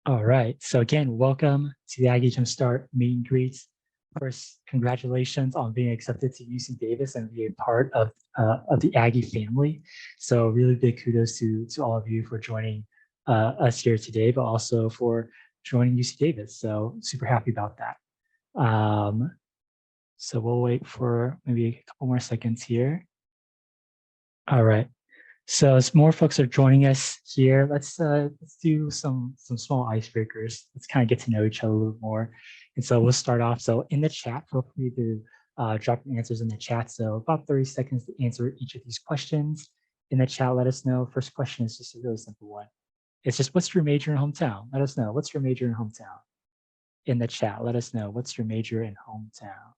All right. So again, welcome to the Aggie Jumpstart meet and greets. First, congratulations on being accepted to UC Davis and be a part of the Aggie family. So really big kudos to all of you for joining us here today, but also for joining UC Davis. So super happy about that. So we'll wait for maybe a couple more seconds here. All right. So as more folks are joining us here, let's do some small icebreakers. Let's kind of get to know each other a little more. And so we'll start off. So in the chat, feel free to drop your answers in the chat. So about 30 seconds to answer each of these questions. In the chat, let us know. First question is just a really simple one. It's just, what's your major in hometown? Let us know. What's your major in hometown? In the chat, let us know. What's your major in hometown?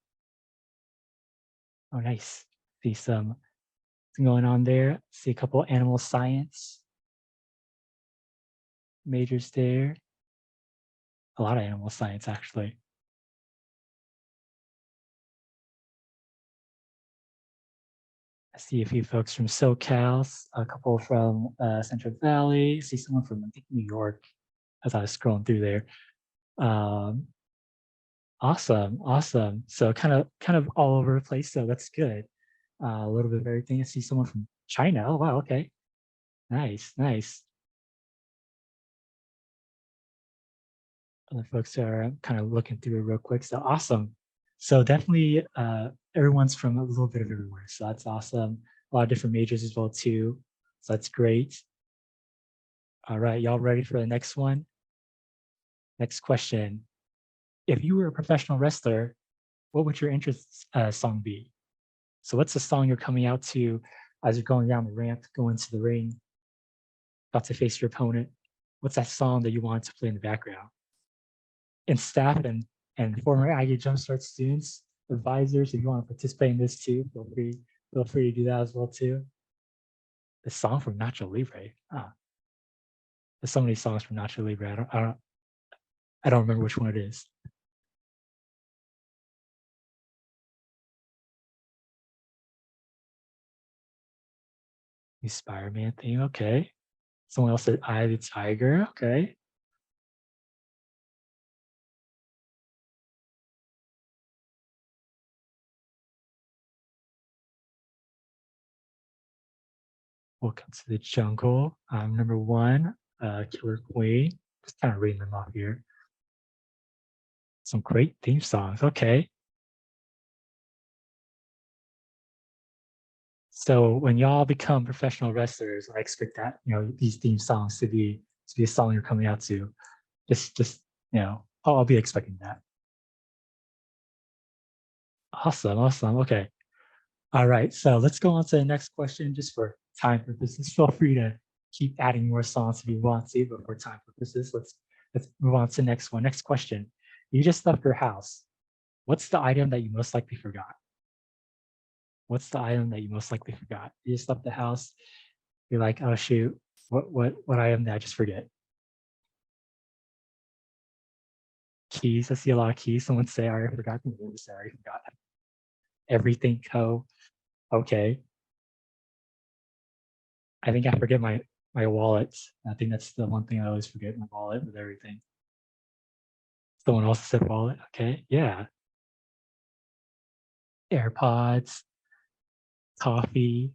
Oh, nice. See some going on there. See a couple animal science majors there. A lot of animal science, actually. I see a few folks from SoCal, a couple from Central Valley. I see someone from, I think, New York as I was scrolling through there. Awesome, awesome. So kind of all over the place. So that's good. A little bit of everything. I see someone from China. Oh wow, okay, nice, nice. Other folks are kind of looking through it real quick. So awesome. So definitely everyone's from a little bit of everywhere. So that's awesome. A lot of different majors as well too. So that's great. All right, y'all ready for the next one? Next question. If you were a professional wrestler, what would your interest song be? So what's the song you're coming out to as you're going down the ramp, going to the ring, about to face your opponent? What's that song that you want to play in the background? And staff and former Aggie Jumpstart students, advisors, if you want to participate in this too, feel free to do that as well too. The song from Nacho Libre. There's so many songs from Nacho Libre. I don't remember which one it is. The Spider-Man theme. Okay. Someone else said "I the Tiger." Okay. Welcome to the Jungle. Number one, Killer Queen. Just kind of reading them off here. Some great theme songs. Okay. So when y'all become professional wrestlers, I expect that these theme songs to be a song you're coming out to. Just I'll be expecting that. Awesome, awesome. Okay. All right. So let's go on to the next question. Just for time purposes, feel free to keep adding more songs if you want to, but for time purposes, let's move on to the next one. Next question. You just left your house. What's the item that you most likely forgot? What's the item that you most likely forgot? You just left the house. You're like, oh shoot, what item did I just forget? Keys. I see a lot of keys. Someone say I already forgot. I already forgot. Everything co. Okay. I think I forget my wallet. I think that's the one thing I always forget, my wallet with everything. Someone else said wallet. Okay. Yeah. AirPods, coffee.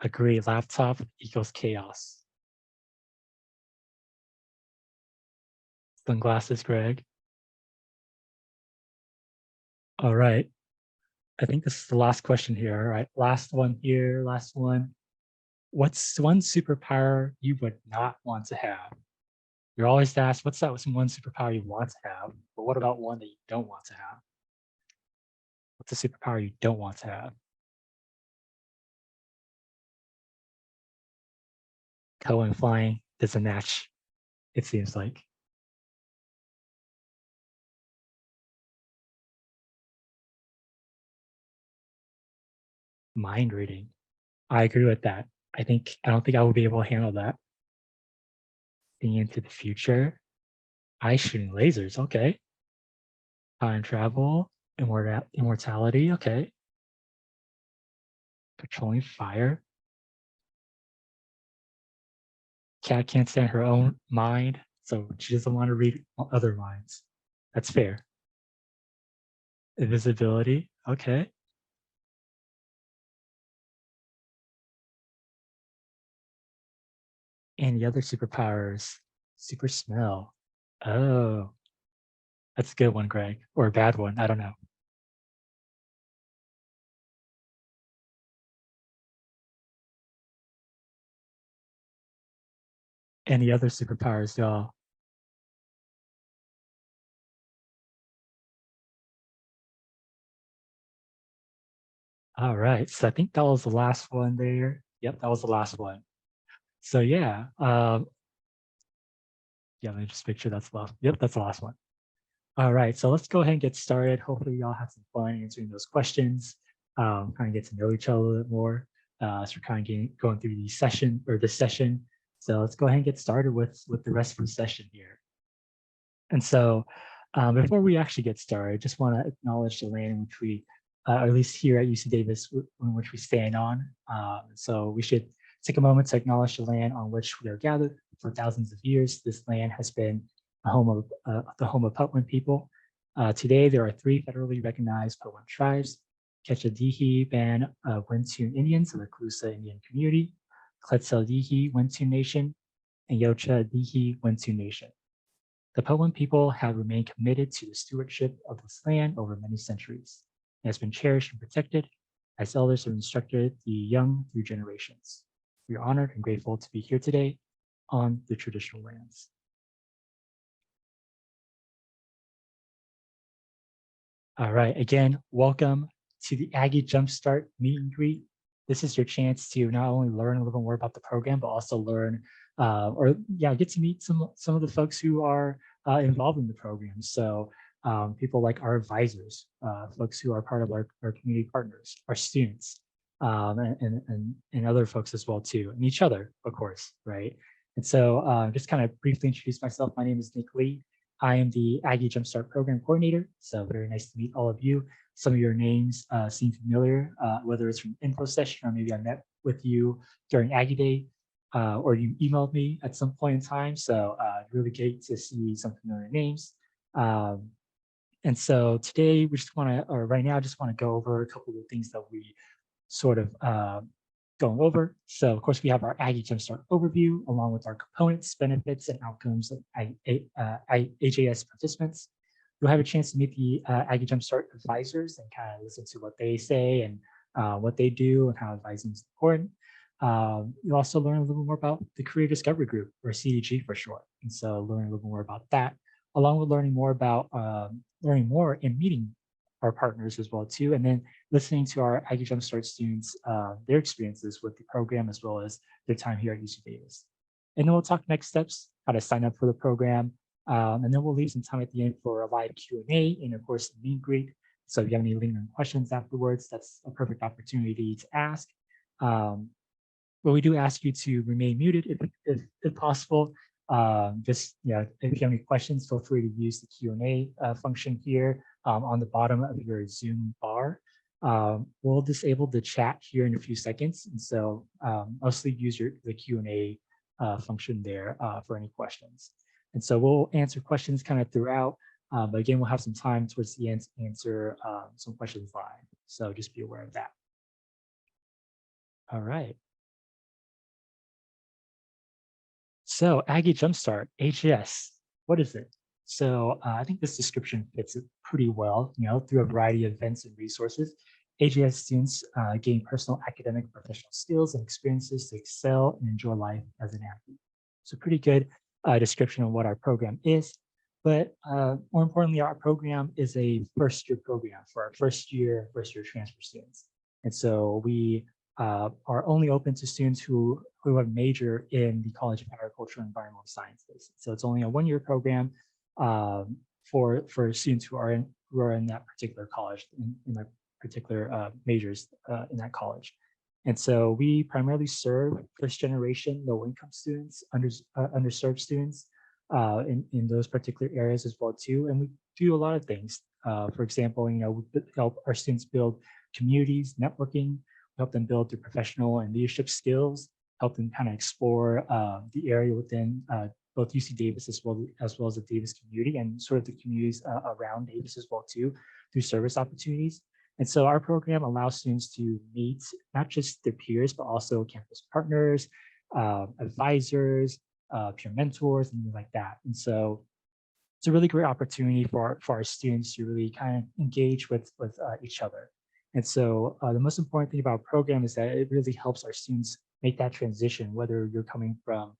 Agree. Laptop equals chaos. Sunglasses, Greg. All right. I think this is the last question here. All right. Last one here. Last one. What's one superpower you would not want to have? You're always asked, what's that one superpower you want to have? But what about one that you don't want to have? What's a superpower you don't want to have? Cohen flying doesn't match, it seems like. Mind reading. I agree with that. I don't think I would be able to handle that. Being into the future. Ice shooting lasers. Okay. Time travel. Immortality. Okay. Controlling fire. Cat can't stand her own mind, so she doesn't want to read other minds. That's fair. Invisibility. Okay. And the other superpowers. Super smell. Oh, that's a good one, Greg. Or a bad one. I don't know. Any other superpowers, y'all? All right. So I think that was the last one there. Yep, that was the last one. So yeah, yeah, let me just make sure that's the last. Yep, that's the last one. All right, so let's go ahead and get started. Hopefully, y'all have some fun answering those questions. Kind of get to know each other a little bit more. So we're kind of going through the session or this session. So let's go ahead and get started with the rest of the session here. And so, before we actually get started, I just want to acknowledge the land in which we, or at least here at UC Davis, in which we stand on. So we should take a moment to acknowledge the land on which we are gathered. For thousands of years, this land has been the home of Patwin people. Today, there are three federally recognized Patwin tribes: Ketchadihi Band of Wintun Indians of the Clusa Indian Community, Quetzaldihi Wintun Nation, and Yocha Dihi Wintun Nation. The Poland people have remained committed to the stewardship of this land over many centuries. It has been cherished and protected as elders have instructed the young through generations. We are honored and grateful to be here today on the traditional lands. All right, again, welcome to the Aggie Jumpstart meet and greet. This is your chance to not only learn a little more about the program, but also learn or yeah, get to meet some of the folks who are involved in the program. So people like our advisors, folks who are part of our community partners, our students, and other folks as well too, and each other, of course, right? And so just kind of briefly introduce myself. My name is Nick Lee. I am the Aggie Jumpstart Program Coordinator. So very nice to meet all of you. Some of your names seem familiar, whether it's from info session or maybe I met with you during Aggie Day, or you emailed me at some point in time. So really great to see some familiar names. Um, and so today we just want to, or right now, I just want to go over a couple of things that we sort of going over. So of course we have our Aggie Jumpstart overview along with our components, benefits, and outcomes of AJS participants. You'll have a chance to meet the Aggie Jumpstart advisors and kind of listen to what they say and what they do and how advising is important. You'll also learn a little more about the Career Discovery Group, or CDG for short. And so learn a little more about that, along with learning more about learning more and meeting our partners as well too, and then listening to our Aggie Jumpstart students, their experiences with the program as well as their time here at UC Davis. And then we'll talk next steps, how to sign up for the program, and then we'll leave some time at the end for a live Q&A and of course meet and greet. So if you have any lingering questions afterwards, that's a perfect opportunity to ask. But we do ask you to remain muted if possible. Just if you have any questions, feel free to use the Q&A function here on the bottom of your Zoom bar. We'll disable the chat here in a few seconds, and so mostly use the Q&A function there for any questions. And so we'll answer questions kind of throughout, but again, we'll have some time towards the end to answer some questions live. So just be aware of that. All right. So Aggie Jumpstart, AGS, what is it? So I think this description fits it pretty well. Through a variety of events and resources, AGS students gain personal, academic, professional skills and experiences to excel and enjoy life as an athlete. So pretty good description of what our program is. But more importantly, our program is a first-year program for our first-year transfer students. And so we are only open to students who have major in the College of Agricultural and Environmental Sciences. So it's only a one-year program for students who are in that particular college, in that particular majors in that college. And so we primarily serve first generation low income students, underserved students in those particular areas as well too. And we do a lot of things. For example, we help our students build communities, networking, help them build their professional and leadership skills, help them kind of explore the area within both UC Davis as well as the Davis community and sort of the communities around Davis as well too, through service opportunities. And so our program allows students to meet not just their peers, but also campus partners, advisors, peer mentors, and things like that. And so it's a really great opportunity for our students to really kind of engage with each other. And so the most important thing about program is that it really helps our students make that transition, whether you're coming from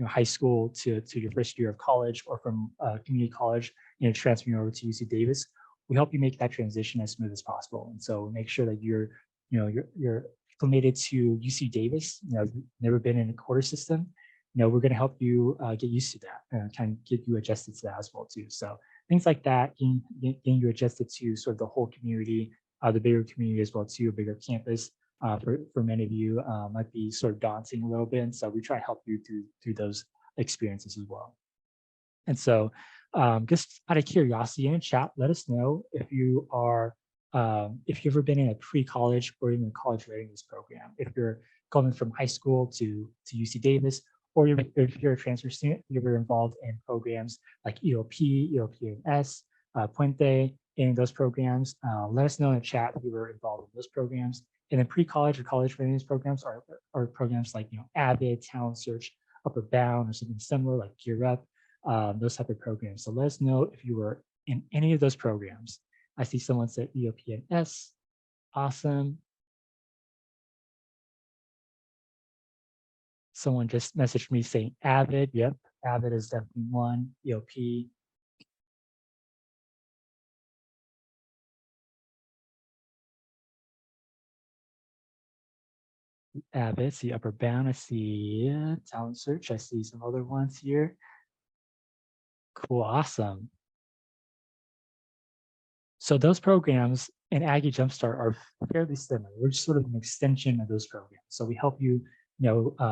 high school to your first year of college, or from community college, transferring over to UC Davis. We help you make that transition as smooth as possible. And so make sure that you're acclimated to UC Davis. Never been in a quarter system. We're going to help you get used to that and kind of get you adjusted to that as well too. So things like that, getting you adjusted to sort of the whole community, the bigger community as well too, a bigger campus. For many of you might be sort of daunting a little bit. And so we try to help you through those experiences as well. And so just out of curiosity in the chat, let us know if you are, if you've ever been in a pre-college or even a college readiness program, if you're going from high school to UC Davis, or if you're a transfer student, if you're involved in programs like EOP, EOPNS, Puente, in those programs. Let us know in the chat if you were involved in those programs. And then pre-college or college readiness programs are programs like Avid, Talent Search, Upper Bound, or something similar like Gear Up, those type of programs. So let us know if you were in any of those programs. I see someone said EOPNS. Awesome. Someone just messaged me saying Avid. Yep, Avid is definitely one. EOP. Avid, see Upper Bound. I see Talent Search. I see some other ones here. Cool, awesome. So those programs in Aggie Jumpstart are fairly similar. We're just sort of an extension of those programs. So we help you,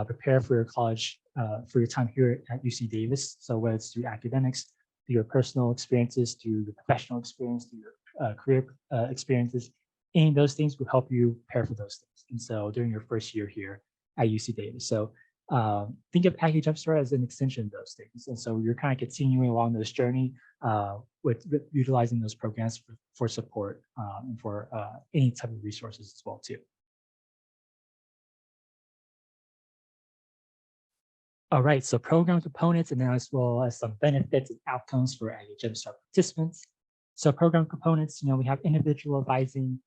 prepare for your college, for your time here at UC Davis. So whether it's through academics, through your personal experiences, through your professional experience, through your career experiences, any of those things will help you prepare for those things. And so during your first year here at UC Davis. So think of Aggie Jumpstart as an extension of those things. And so you're kind of continuing along this journey with utilizing those programs for support and for any type of resources as well too. All right, so program components, and then as well as some benefits and outcomes for Aggie Jumpstart participants. So program components, we have individual advising,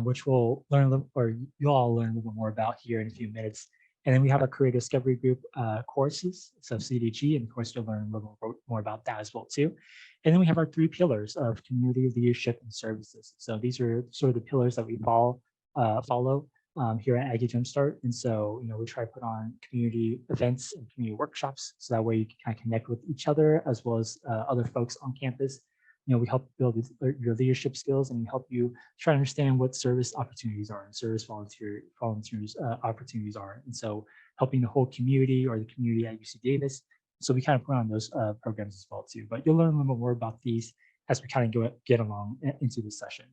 which we'll learn a little, or you'll all learn a little bit more about here in a few minutes. And then we have our career discovery group courses, so CDG, and of course you'll learn a little more about that as well too. And then we have our 3 pillars of community, leadership, and services. So these are sort of the pillars that we follow here at Aggie Jumpstart. And so, we try to put on community events and community workshops, so that way you can kind of connect with each other as well as other folks on campus. We help build your leadership skills, and we help you try to understand what service opportunities are and service volunteers opportunities are. And so helping the whole community or the community at UC Davis. So we kind of put on those programs as well too, but you'll learn a little bit more about these as we kind of get along into the session.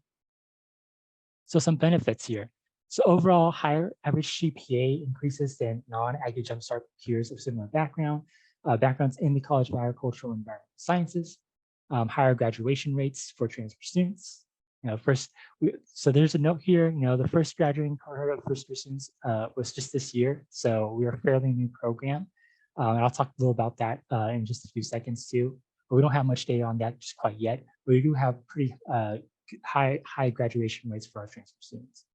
So some benefits here. So overall, higher average GPA increases than non-Aggie Jumpstart peers of similar backgrounds in the College of Agricultural and Environmental Sciences, higher graduation rates for transfer students. So there's a note here, the first graduating cohort of first year students was just this year. So we are a fairly new program. And I'll talk a little about that in just a few seconds too, but we don't have much data on that just quite yet, but we do have pretty high graduation rates for our transfer students.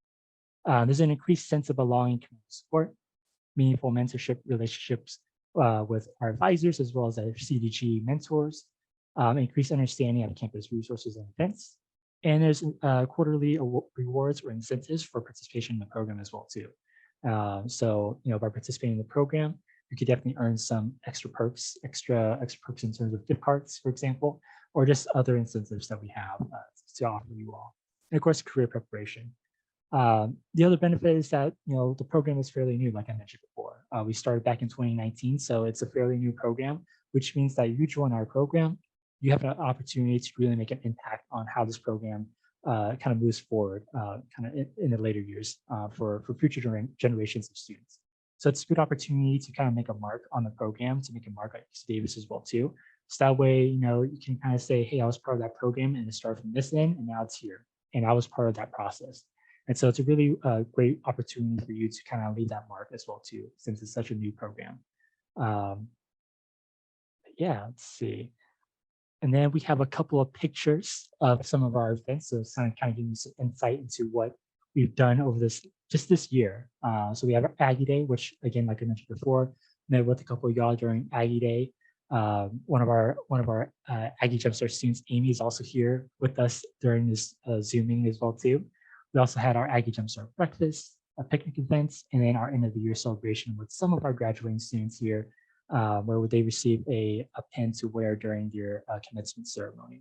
There's an increased sense of belonging, community support, meaningful mentorship relationships with our advisors, as well as our CDG mentors, increased understanding of campus resources and events. And there's quarterly rewards or incentives for participation in the program as well too. So, by participating in the program, you could definitely earn some extra perks in terms of gift cards, for example, or just other incentives that we have to offer you all. And of course, career preparation. The other benefit is that, the program is fairly new, like I mentioned before. We started back in 2019, so it's a fairly new program, which means that you join our program, you have an opportunity to really make an impact on how this program kind of moves forward kind of in the later years for future generations of students. So it's a good opportunity to kind of make a mark on the program, to make a mark at UC Davis as well too. So that way, you know, you can kind of say, hey, I was part of that program and it started from this end and now it's here. And I was part of that process. And so it's a really great opportunity for you to kind of leave that mark as well too, since it's such a new program. Um, yeah, let's see. And then we have a couple of pictures of some of our events. So it's kind of giving you some insight into what we've done over this year. So we have our Aggie Day, which again, like I mentioned before, met with a couple of y'all during Aggie Day. One of our Aggie Jumpstart students, Amy, is also here with us during this Zooming as well too. We also had our Aggie Jumpstart breakfast, picnic events, and then our end of the year celebration with some of our graduating students here where they receive a pin to wear during their commencement ceremony.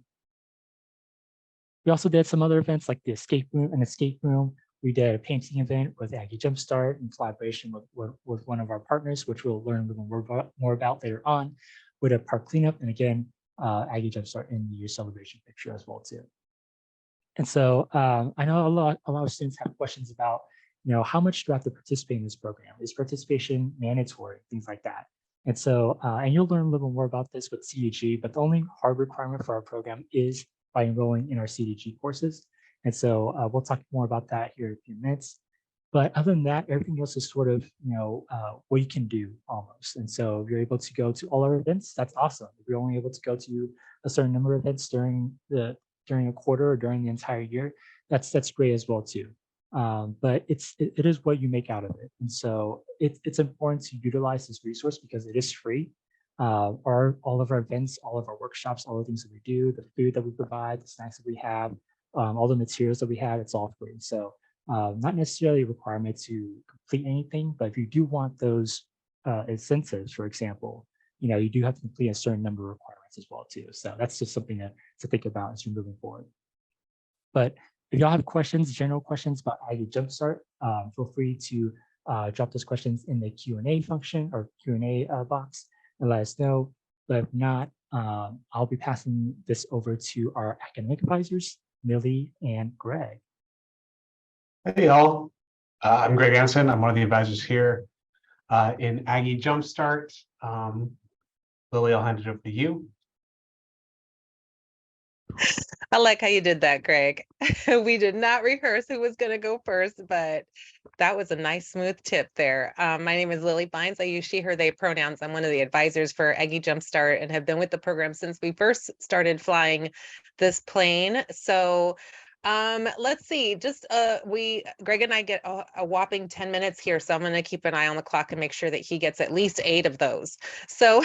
We also did some other events like the escape room. We did a painting event with Aggie Jumpstart in collaboration with one of our partners, which we'll learn a little more about later on, with a park cleanup, and again, Aggie Jumpstart in the year celebration picture as well too. And so I know a lot of students have questions about, you know, how much do I have to participate in this program? Is participation mandatory? Things like that. And so, and you'll learn a little more about this with CDG, but the only hard requirement for our program is by enrolling in our CDG courses. And so we'll talk more about that here in a few minutes. But other than that, everything else is sort of, you know, what you can do almost. And so if you're able to go to all our events, that's awesome. If you're only able to go to a certain number of events during a quarter or during the entire year, that's great as well too. But it is what you make out of it. And so it's important to utilize this resource because it is free. All of our events, all of our workshops, all the things that we do, the food that we provide, the snacks that we have, all the materials that we have, it's all free. So not necessarily a requirement to complete anything, but if you do want those incentives, for example, you know, you do have to complete a certain number of requirements as well too. So that's just something to think about as you're moving forward. But if y'all have questions, general questions about Aggie Jumpstart, feel free to drop those questions in the Q&A function or Q&A box and let us know. But if not, I'll be passing this over to our academic advisors, Millie and Greg. Hey, y'all. I'm Greg Anson. I'm one of the advisors here in Aggie Jumpstart. Lily, I'll hand it over to you. I like how you did that, Greg. We did not rehearse who was going to go first, but that was a nice, smooth tip there. My name is Lily Bynes. I use she, her, they pronouns. I'm one of the advisors for Aggie Jumpstart and have been with the program since we first started flying this plane. So let's see, just Greg and I get a whopping 10 minutes here. So I'm going to keep an eye on the clock and make sure that he gets at least 8 of those. So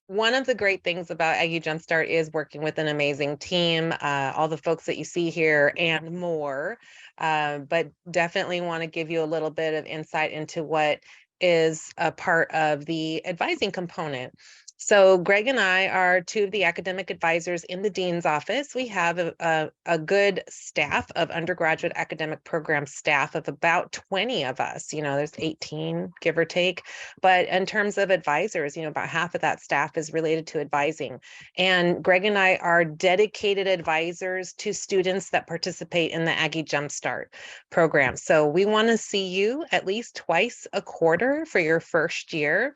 one of the great things about Aggie Jumpstart is working with an amazing team, all the folks that you see here and more, but definitely want to give you a little bit of insight into what is a part of the advising component. So Greg and I are 2 of the academic advisors in the dean's office. We have a good staff of undergraduate academic program staff of about 20 of us. You know, there's 18, give or take. But in terms of advisors, you know, about half of that staff is related to advising. And Greg and I are dedicated advisors to students that participate in the Aggie Jumpstart program. So we want to see you at least twice a quarter for your first year.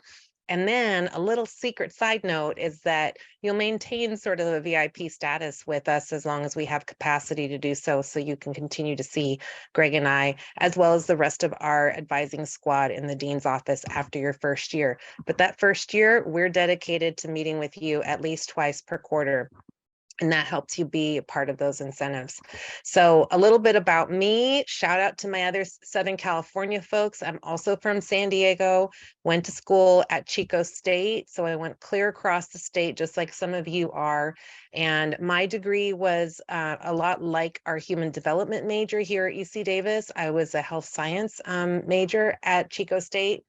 And then a little secret side note is that you'll maintain sort of a VIP status with us as long as we have capacity to do so. So you can continue to see Greg and I, as well as the rest of our advising squad in the dean's office after your first year. But that first year, we're dedicated to meeting with you at least twice per quarter. And that helps you be a part of those incentives. So a little bit about me, shout out to my other Southern California folks. I'm also from San Diego, went to school at Chico State. So I went clear across the state, just like some of you are. And my degree was a lot like our human development major here at UC Davis. I was a health science major at Chico State.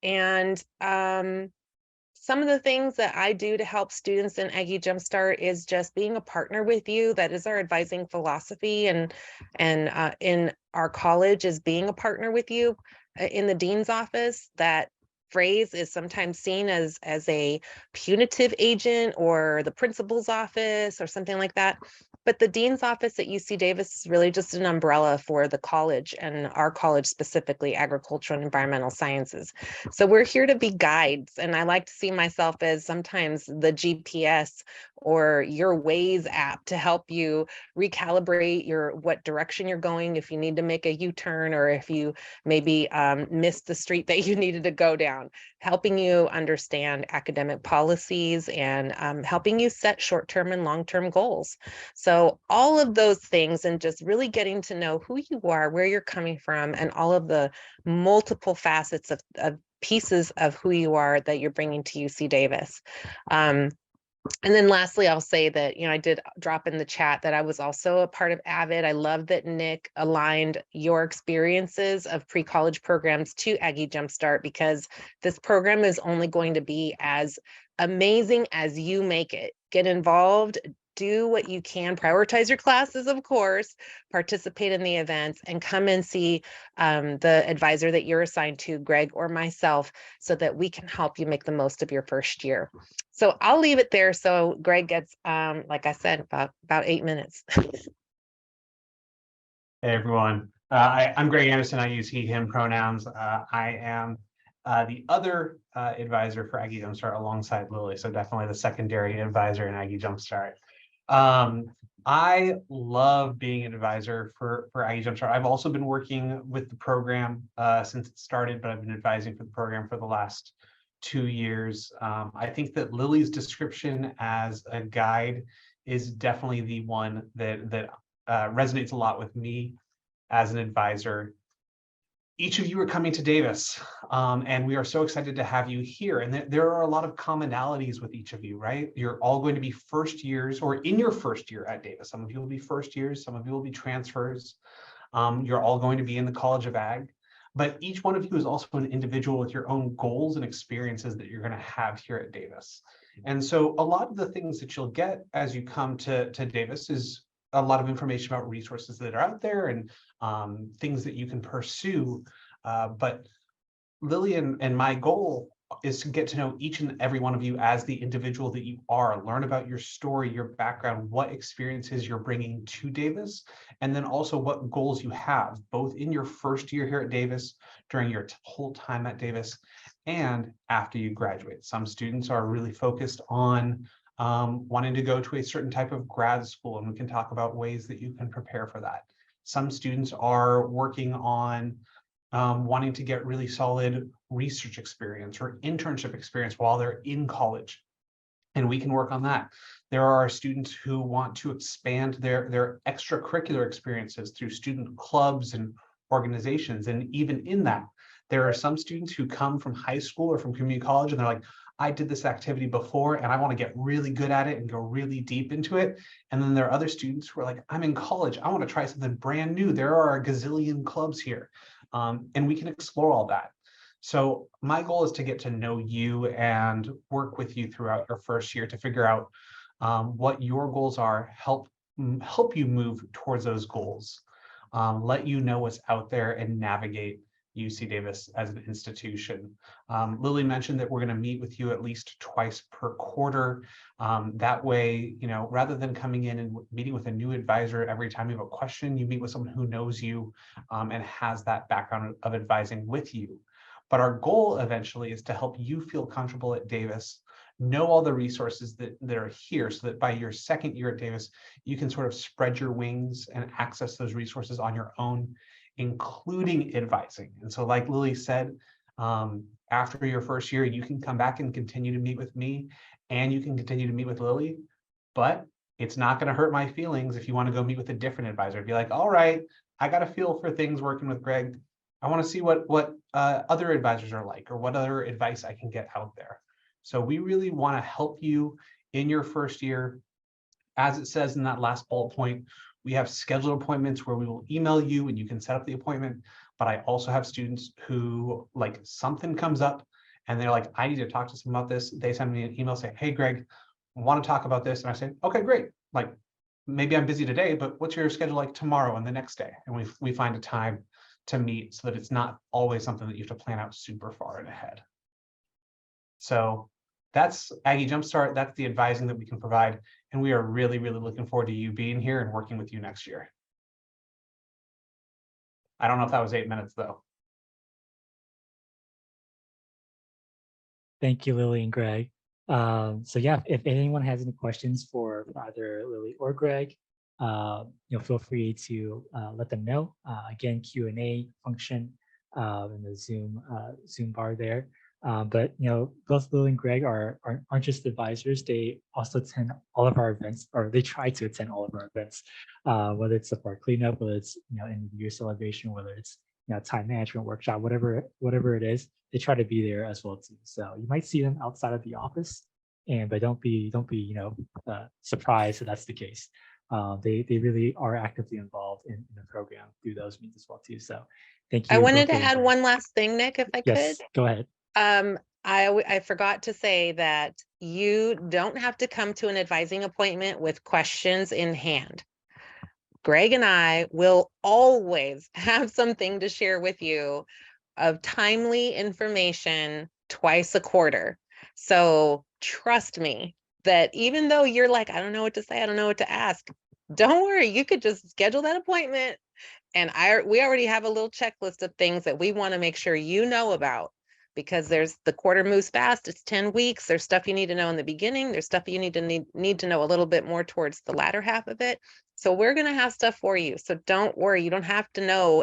And some of the things that I do to help students in Aggie Jumpstart is just being a partner with you. That is our advising philosophy, and in our college is being a partner with you in the dean's office. That phrase is sometimes seen as a punitive agent or the principal's office or something like that. But the dean's office at UC Davis is really just an umbrella for the college, and our college specifically, agricultural and environmental sciences. So we're here to be guides. And I like to see myself as sometimes the GPS or your Waze app to help you recalibrate what direction you're going, if you need to make a U-turn, or if you maybe missed the street that you needed to go down, helping you understand academic policies and helping you set short-term and long-term goals. So all of those things, and just really getting to know who you are, where you're coming from, and all of the multiple facets of pieces of who you are that you're bringing to UC Davis. And then lastly, I'll say that, I did drop in the chat that I was also a part of AVID. I love that Nick aligned your experiences of pre-college programs to Aggie Jumpstart, because this program is only going to be as amazing as you make it. Get involved, do what you can, prioritize your classes, of course, participate in the events, and come and see the advisor that you're assigned to, Greg or myself, so that we can help you make the most of your first year. So I'll leave it there. So Greg gets, like I said, about 8 minutes. Hey everyone, I'm Greg Anderson. I use he, him pronouns. I am the other advisor for Aggie Jumpstart alongside Lily, so definitely the secondary advisor in Aggie Jumpstart. I love being an advisor for Aggie Jumpstart. I've also been working with the program since it started, but I've been advising for the program for the last 2 years. I think that Lily's description as a guide is definitely the one that resonates a lot with me as an advisor. Each of you are coming to Davis, and we are so excited to have you here. And there are a lot of commonalities with each of you, right? You're all going to be first years, or in your first year at Davis. Some of you will be first years, some of you will be transfers. You're all going to be in the College of Ag, but each one of you is also an individual with your own goals and experiences that you're going to have here at Davis. And so a lot of the things that you'll get as you come to Davis is a lot of information about resources that are out there and things that you can pursue. But Lily and my goal is to get to know each and every one of you as the individual that you are, learn about your story, your background, what experiences you're bringing to Davis, and then also what goals you have, both in your first year here at Davis, during your whole time at Davis, and after you graduate. Some students are really focused on wanting to go to a certain type of grad school, and we can talk about ways that you can prepare for that. Some students are working on wanting to get really solid research experience or internship experience while they're in college, and we can work on that. There are students who want to expand their extracurricular experiences through student clubs and organizations, and even in that, there are some students who come from high school or from community college and they're like, I did this activity before and I want to get really good at it and go really deep into it. And then there are other students who are like, I'm in college, I want to try something brand new. There are a gazillion clubs here, and we can explore all that. So my goal is to get to know you and work with you throughout your first year to figure out what your goals are, help you move towards those goals, let you know what's out there and navigate UC Davis as an institution. Lily mentioned that we're going to meet with you at least twice per quarter. That way, rather than coming in and meeting with a new advisor every time you have a question, you meet with someone who knows you and has that background of advising with you. But our goal eventually is to help you feel comfortable at Davis, know all the resources that are here, so that by your second year at Davis, you can sort of spread your wings and access those resources on your own, including advising. And so like Lily said, after your first year, you can come back and continue to meet with me, and you can continue to meet with Lily, but it's not going to hurt my feelings if you want to go meet with a different advisor. Be like, all right, I got a feel for things working with Greg. I want to see what other advisors are like, or what other advice I can get out there. So we really want to help you in your first year. As it says in that last bullet point, we have scheduled appointments where we will email you and you can set up the appointment. But I also have students who, like, something comes up and they're like, I need to talk to someone about this. They send me an email saying, hey, Greg, I want to talk about this. And I say, okay, great. Like, maybe I'm busy today, but what's your schedule like tomorrow and the next day? And we find a time to meet so that it's not always something that you have to plan out super far in ahead. So that's Aggie Jumpstart. That's the advising that we can provide. And we are really, really looking forward to you being here and working with you next year. I don't know if that was 8 minutes though. Thank you, Lily and Greg. So yeah, if anyone has any questions for either Lily or Greg, feel free to let them know. Again, Q&A function in the Zoom bar there. But both Lily and Greg aren't just advisors; they also attend all of our events, or they try to attend all of our events, whether it's the park cleanup, whether it's end of year celebration, whether it's time management workshop, whatever it is, they try to be there as well too. So you might see them outside of the office, but don't be surprised that that's the case. They really are actively involved in the program through those means as well too. So thank I you. wanted both to Lily and add Greg. one last thing, Nick, if I could. Yes, go ahead. I forgot to say that you don't have to come to an advising appointment with questions in hand. Greg and I will always have something to share with you of timely information twice a quarter. So trust me that even though you're like, I don't know what to say, I don't know what to ask, don't worry, you could just schedule that appointment. And we already have a little checklist of things that we want to make sure you know about, because there's the quarter moves fast. It's 10 weeks. There's stuff you need to know in the beginning. There's stuff you need to know a little bit more towards the latter half of it. So we're going to have stuff for you. So don't worry. You don't have to know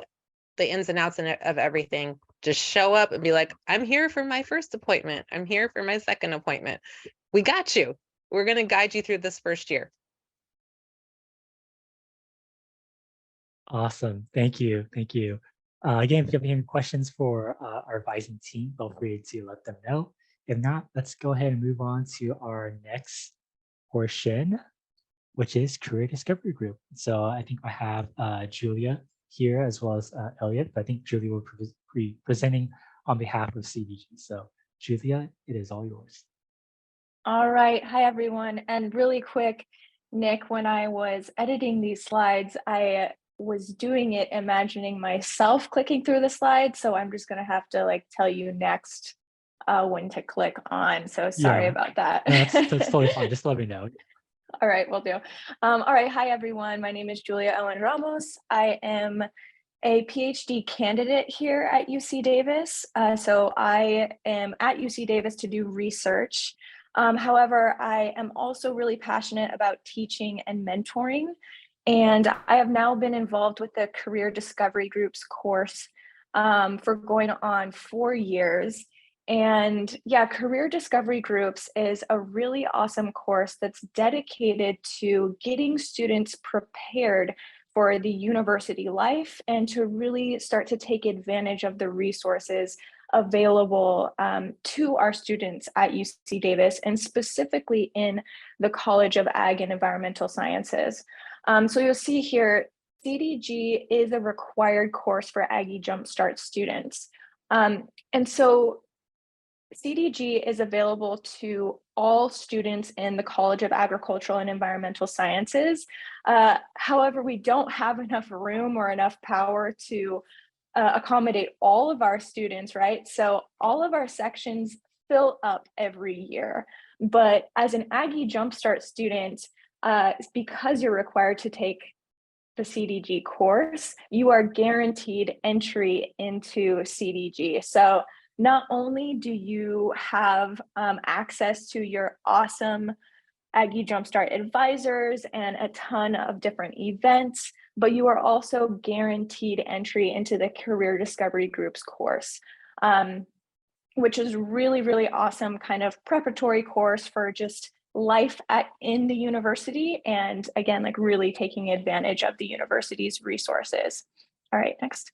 the ins and outs of everything. Just show up and be like, I'm here for my first appointment. I'm here for my second appointment. We got you. We're going to guide you through this first year. Awesome. Thank you. Thank you. Again, if you have any questions for our advising team, feel free to let them know. If not, let's go ahead and move on to our next portion, which is Career Discovery Group. So I think I have Julia here as well as Elliot, but I think Julia will be presenting on behalf of CDG. So Julia, it is all yours. All right. Hi, everyone. And really quick, Nick, when I was editing these slides, I was doing it imagining myself clicking through the slides. So I'm just going to have to tell you next when to click on. So sorry about that. No, that's totally fine. Just let me know. All right, will do. All right. Hi, everyone. My name is Julia Ellen Ramos. I am a PhD candidate here at UC Davis. So I am at UC Davis to do research. However, I am also really passionate about teaching and mentoring. And I have now been involved with the Career Discovery Groups course for going on 4 years. And yeah, Career Discovery Groups is a really awesome course that's dedicated to getting students prepared for the university life and to really start to take advantage of the resources available to our students at UC Davis, and specifically in the College of Ag and Environmental Sciences. So you'll see here, CDG is a required course for Aggie Jumpstart students. And so CDG is available to all students in the College of Agricultural and Environmental Sciences. However, we don't have enough room or enough power to accommodate all of our students, right? So all of our sections fill up every year. But as an Aggie Jumpstart student, because you're required to take the CDG course, you are guaranteed entry into CDG. So not only do you have access to your awesome Aggie Jumpstart advisors and a ton of different events, but you are also guaranteed entry into the Career Discovery Groups course, which is really, really awesome kind of preparatory course for just life in the university. And again, really taking advantage of the university's resources. All right, next.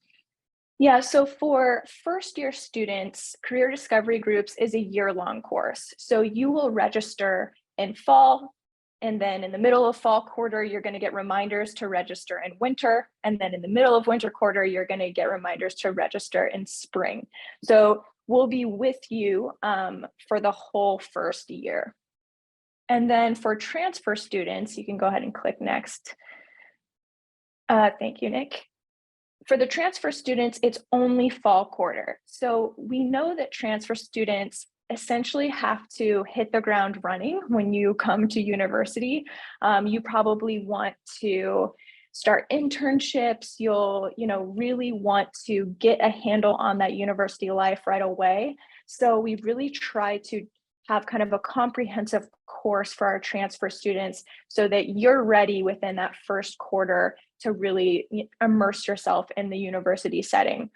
Yeah, so for first year students, Career Discovery Groups is a year-long course. So you will register in fall, and then in the middle of fall quarter, you're going to get reminders to register in winter. And then in the middle of winter quarter, you're going to get reminders to register in spring. So we'll be with you for the whole first year. And then for transfer students, you can go ahead and click next. Thank you, Nick. For the transfer students, it's only fall quarter. So we know that transfer students essentially have to hit the ground running when you come to university. You probably want to start internships. You'll, really want to get a handle on that university life right away. So we really try to have kind of a comprehensive course for our transfer students so that you're ready within that first quarter to really immerse yourself in the university setting.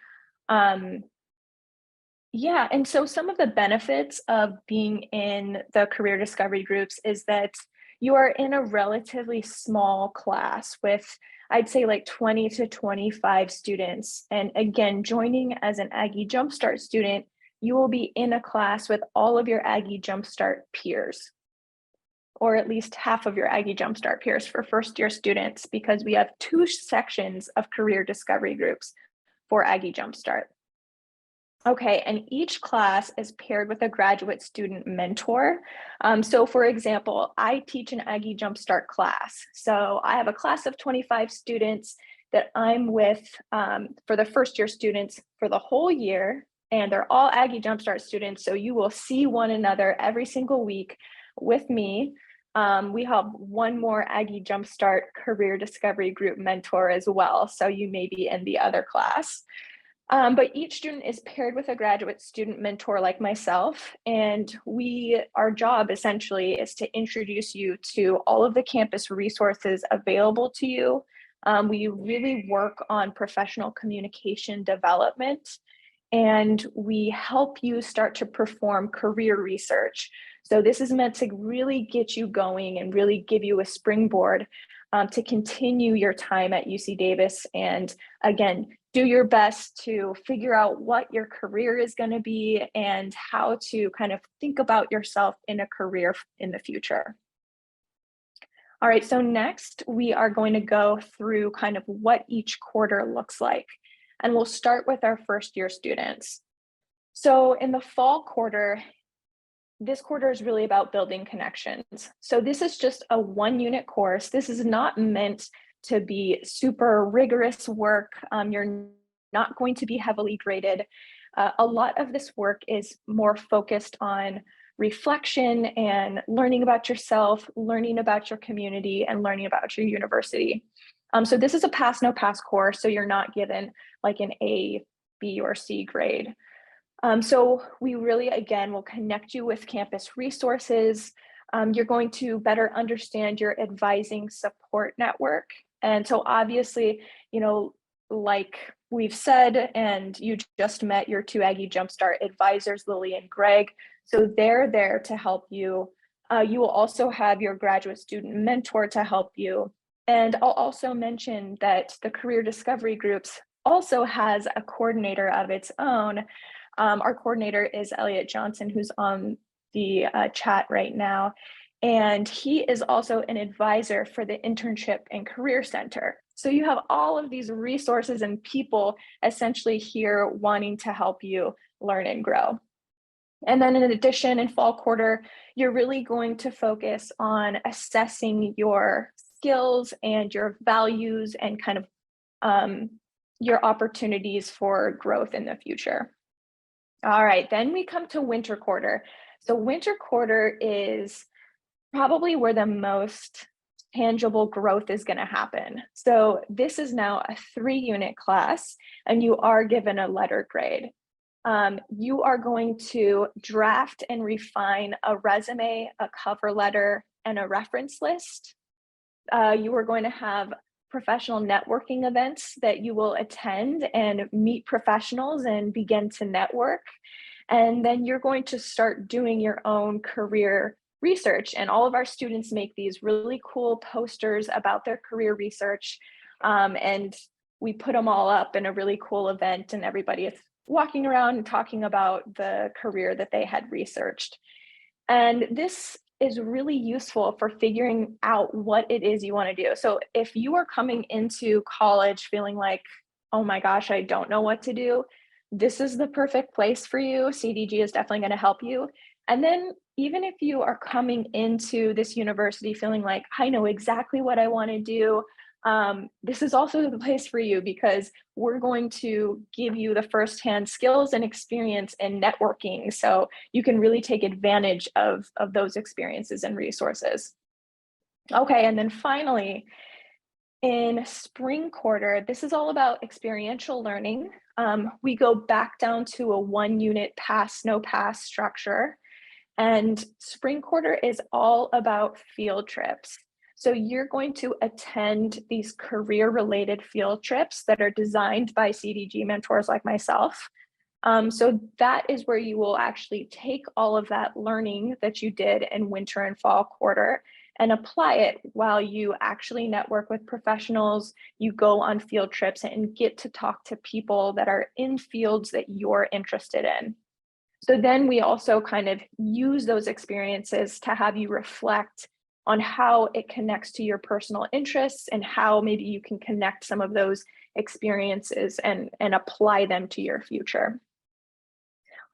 Yeah, and so some of the benefits of being in the career discovery groups is that you are in a relatively small class with, I'd say, like 20 to 25 students. And again, joining as an Aggie Jumpstart student, you will be in a class with all of your Aggie Jumpstart peers, or at least half of your Aggie Jumpstart peers for first year students, because we have 2 sections of career discovery groups for Aggie Jumpstart. Okay, and each class is paired with a graduate student mentor. So for example, I teach an Aggie Jumpstart class. So I have a class of 25 students that I'm with for the first year students for the whole year, and they're all Aggie Jumpstart students. So you will see one another every single week with me. We have one more Aggie Jumpstart career discovery group mentor as well. So you may be in the other class. But each student is paired with a graduate student mentor like myself, and our job essentially is to introduce you to all of the campus resources available to you. We really work on professional communication development, and we help you start to perform career research. So this is meant to really get you going and really give you a springboard to continue your time at UC Davis. And again, do your best to figure out what your career is going to be and how to kind of think about yourself in a career in the future. All right, so next we are going to go through kind of what each quarter looks like. And we'll start with our first year students. So in the fall quarter, this quarter is really about building connections. So this is just a 1-unit course. This is not meant to be super rigorous work. You're not going to be heavily graded. A lot of this work is more focused on reflection and learning about yourself, learning about your community, and learning about your university. So this is a pass, no pass course, so you're not given like an A, B, or C grade. So we really, again, will connect you with campus resources. You're going to better understand your advising support network. And so obviously, like we've said, and you just met your 2 Aggie Jumpstart advisors, Lily and Greg. So they're there to help you. You will also have your graduate student mentor to help you. And I'll also mention that the career discovery groups also has a coordinator of its own. Our coordinator is Elliot Johnson, who's on the chat right now. And he is also an advisor for the Internship and Career Center. So you have all of these resources and people essentially here wanting to help you learn and grow. And then in addition, in fall quarter, you're really going to focus on assessing your skills and your values and kind of your opportunities for growth in the future. All right, then we come to winter quarter. So winter quarter is probably where the most tangible growth is going to happen. So this is now a 3-unit class, and you are given a letter grade. You are going to draft and refine a resume, a cover letter, and a reference list. You are going to have professional networking events that you will attend and meet professionals and begin to network. And then you're going to start doing your own career research. And all of our students make these really cool posters about their career research. And we put them all up in a really cool event, and everybody is walking around and talking about the career that they had researched. And this is really useful for figuring out what it is you want to do. So if you are coming into college feeling like, oh my gosh, I don't know what to do, this is the perfect place for you. CDG is definitely going to help you. And then even if you are coming into this university feeling like, I know exactly what I want to do, this is also the place for you because we're going to give you the firsthand skills and experience in networking. So you can really take advantage of those experiences and resources. Okay, and then finally, in spring quarter, this is all about experiential learning. We go back down to a 1-unit pass, no pass structure. And spring quarter is all about field trips. So you're going to attend these career-related field trips that are designed by CDG mentors like myself. So that is where you will actually take all of that learning that you did in winter and fall quarter and apply it while you actually network with professionals, you go on field trips and get to talk to people that are in fields that you're interested in. So then we also kind of use those experiences to have you reflect on how it connects to your personal interests and how maybe you can connect some of those experiences and apply them to your future.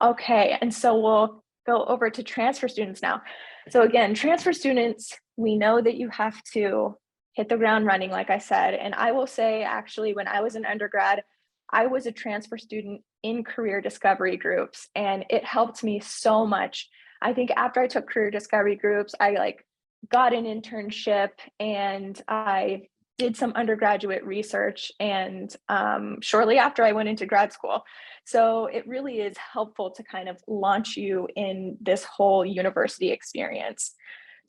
Okay, and so we'll go over to transfer students now. So again, transfer students, we know that you have to hit the ground running, like I said, and I will say actually when I was an undergrad, I was a transfer student in career discovery groups and it helped me so much. I think after I took career discovery groups, I got an internship and I did some undergraduate research and shortly after I went into grad school. So it really is helpful to kind of launch you in this whole university experience.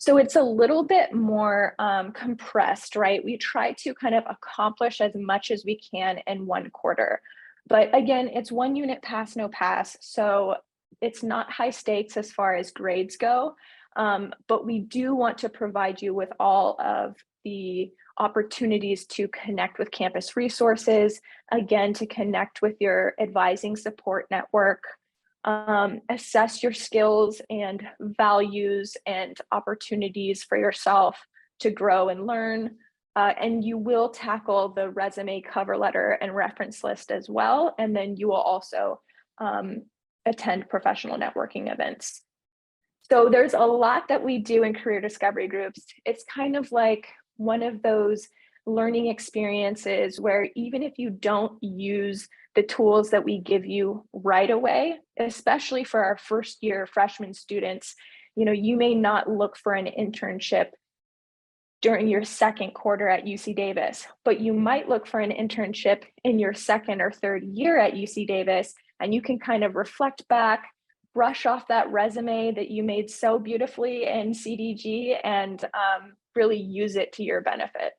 So it's a little bit more compressed, right? We try to kind of accomplish as much as we can in 1 quarter. But again, it's 1-unit pass, no pass. So it's not high stakes as far as grades go. But we do want to provide you with all of the opportunities to connect with campus resources, again, to connect with your advising support network, assess your skills and values and opportunities for yourself to grow and learn. And you will tackle the resume, cover letter, and reference list as well. And then you will also attend professional networking events. So there's a lot that we do in career discovery groups. It's kind of like one of those learning experiences where even if you don't use the tools that we give you right away, especially for our first year freshman students, you may not look for an internship during your second quarter at UC Davis, but you might look for an internship in your second or third year at UC Davis, and you can kind of reflect back, brush off that resume that you made so beautifully in CDG and really use it to your benefit.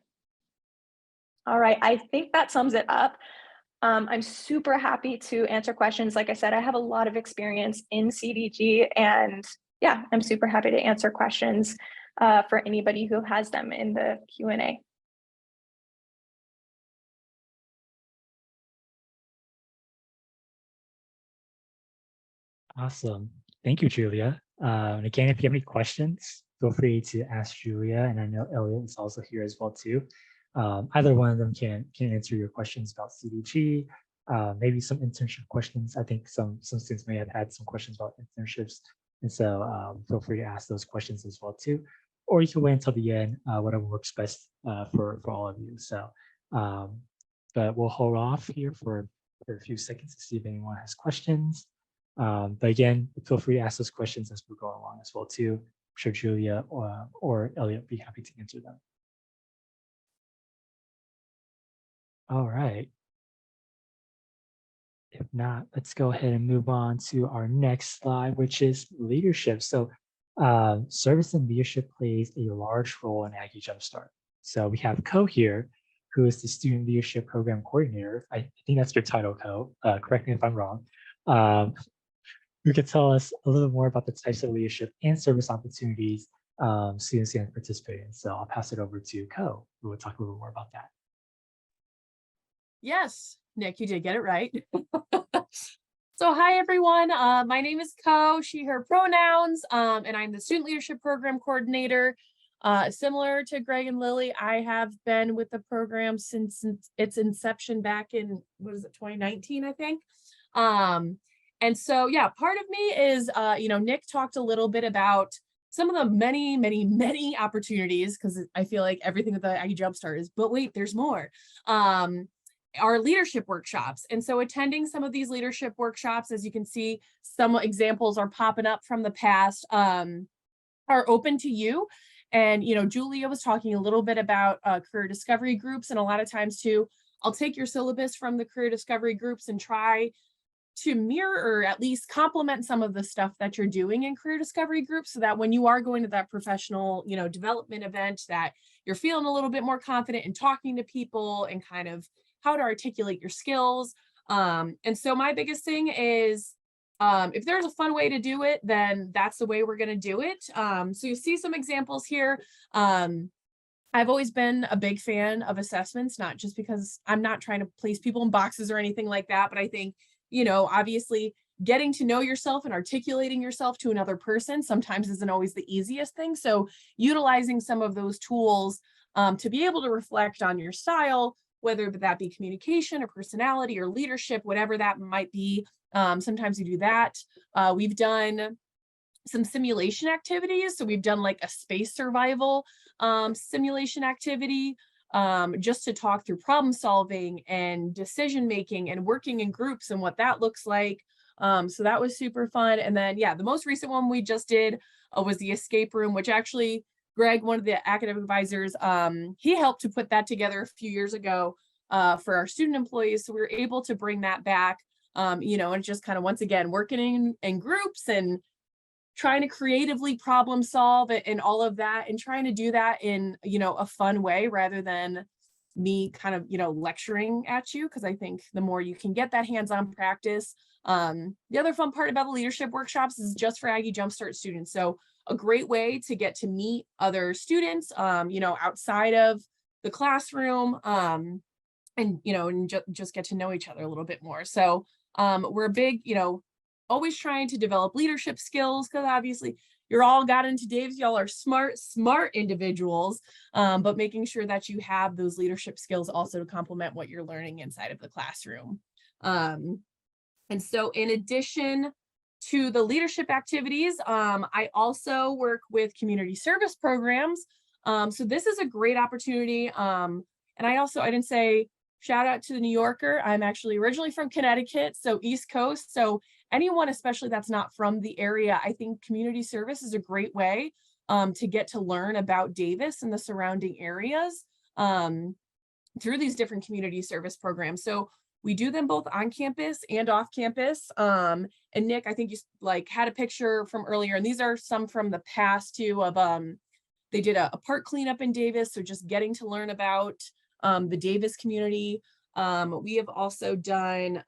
All right, I think that sums it up. I'm super happy to answer questions. Like I said, I have a lot of experience in CDG and yeah, I'm super happy to answer questions for anybody who has them in the Q&A. Awesome. Thank you, Julia. And again, if you have any questions, feel free to ask Julia. And I know Elliot is also here as well too. Either one of them can answer your questions about CDG, maybe some internship questions. I think some students may have had some questions about internships. And so feel free to ask those questions as well too. Or you can wait until the end, whatever works best for all of you. So, but we'll hold off here for a few seconds to see if anyone has questions. But again, feel free to ask those questions as we go along as well too. I'm sure Julia or Elliot will be happy to answer them. All right. If not, let's go ahead and move on to our next slide, which is leadership. So service and leadership plays a large role in Aggie Jumpstart. So we have Co here, who is the Student Leadership Program Coordinator. I think that's your title, Co. Correct me if I'm wrong. Who can tell us a little more about the types of leadership and service opportunities students can participate in. So I'll pass it over to Co, who will talk a little more about that. Yes, Nick, you did get it right. So hi, everyone. My name is Co, she, her pronouns, and I'm the Student Leadership Program Coordinator. Similar to Greg and Lily, I have been with the program since its inception back in, 2019, I think. And so, yeah, part of me is, Nick talked a little bit about some of the many, many, many opportunities, because I feel like everything with the Aggie Jumpstart is, but wait, there's more, are leadership workshops. And so attending some of these leadership workshops, as you can see, some examples are popping up from the past, are open to you. And, you know, Julia was talking a little bit about career discovery groups. And a lot of times too, I'll take your syllabus from the career discovery groups and try to mirror or at least complement some of the stuff that you're doing in career discovery groups, so that when you are going to that professional, you know, development event, that you're feeling a little bit more confident in talking to people and kind of how to articulate your skills. And so my biggest thing is, if there's a fun way to do it, then that's the way we're going to do it. So you see some examples here. I've always been a big fan of assessments, not just because I'm not trying to place people in boxes or anything like that, but I think, you know, obviously getting to know yourself and articulating yourself to another person sometimes isn't always the easiest thing. So utilizing some of those tools to be able to reflect on your style, whether that be communication or personality or leadership, whatever that might be. Sometimes you do that. We've done some simulation activities. So we've done like a space survival simulation activity, just to talk through problem solving and decision making and working in groups and what that looks like. So that was super fun. And then, yeah, the most recent one we just did was the escape room, which actually Greg, one of the academic advisors, he helped to put that together a few years ago for our student employees. So we were able to bring that back, you know, and just kind of, once again, working in groups and trying to creatively problem solve and all of that, and trying to do that in, you know, a fun way rather than me kind of, you know, lecturing at you, because I think the more you can get that hands-on practice. The other fun part about the leadership workshops is just for Aggie Jumpstart students. So a great way to get to meet other students, you know, outside of the classroom, and, you know, and just get to know each other a little bit more. So we're a big, you know, always trying to develop leadership skills, because obviously you're all got into Dave's, y'all are smart individuals, but making sure that you have those leadership skills also to complement what you're learning inside of the classroom. And so in addition to the leadership activities, I also work with community service programs. So this is a great opportunity. And I didn't say, shout out to the New Yorker. I'm actually originally from Connecticut, so East Coast. So anyone, especially that's not from the area, I think community service is a great way to get to learn about Davis and the surrounding areas through these different community service programs. So we do them both on campus and off campus. And Nick, I think you like had a picture from earlier, and these are some from the past too of they did a park cleanup in Davis. So just getting to learn about the Davis community. We have also done,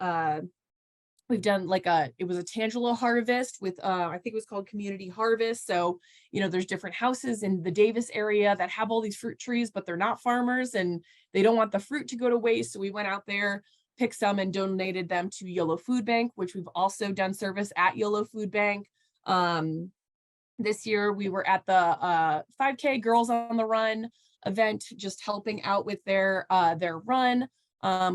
we've done like it was a Tangelo harvest with, I think it was called Community Harvest. So, you know, there's different houses in the Davis area that have all these fruit trees, but they're not farmers and they don't want the fruit to go to waste. So we went out there, picked some and donated them to YOLO Food Bank, which we've also done service at YOLO Food Bank. This year we were at the 5K Girls on the Run event, just helping out with their run.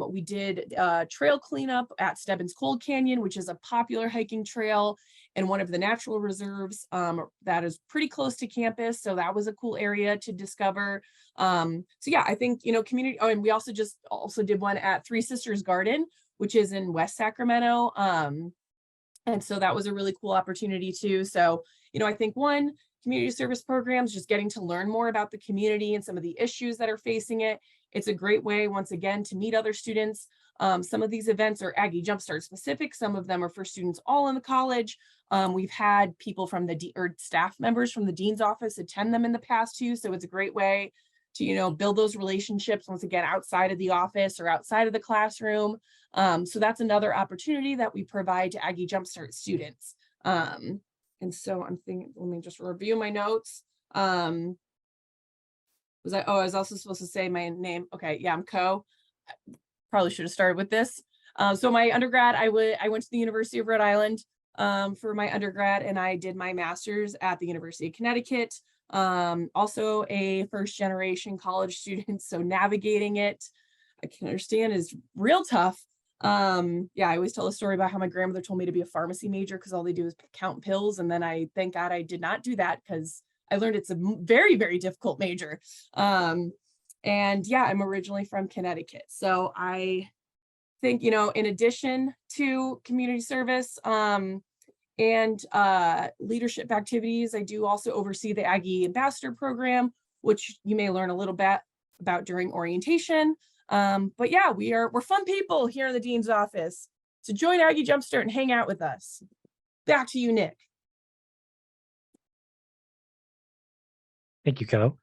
We did trail cleanup at Stebbins Cold Canyon, which is a popular hiking trail and one of the natural reserves that is pretty close to campus. So that was a cool area to discover. So yeah, I think, you know, community, oh, and we also did one at Three Sisters Garden, which is in West Sacramento. And so that was a really cool opportunity too. So, you know, I think one, community service programs, just getting to learn more about the community and some of the issues that are facing it. It's a great way, once again, to meet other students. Some of these events are Aggie Jumpstart specific. Some of them are for students all in the college. We've had people from or staff members from the dean's office attend them in the past too. So it's a great way to, you know, build those relationships once again, outside of the office or outside of the classroom. So that's another opportunity that we provide to Aggie Jumpstart students. And so I'm thinking, let me just review my notes. I was also supposed to say my name. Okay, yeah, I'm Co. Probably should have started with this. So my undergrad, I went to the University of Rhode Island for my undergrad, and I did my master's at the University of Connecticut. Also a first generation college student, so navigating it, I can understand, is real tough. Yeah, I always tell a story about how my grandmother told me to be a pharmacy major because all they do is count pills. And then thank God I did not do that because I learned it's a very, very difficult major. And yeah, I'm originally from Connecticut. So I think, in addition to community service, and leadership activities, I do also oversee the Aggie Ambassador Program, which you may learn a little bit about during orientation. But yeah, we're fun people here in the Dean's office. So join Aggie Jumpstart and hang out with us. Back to you, Nick. Thank you, Ko.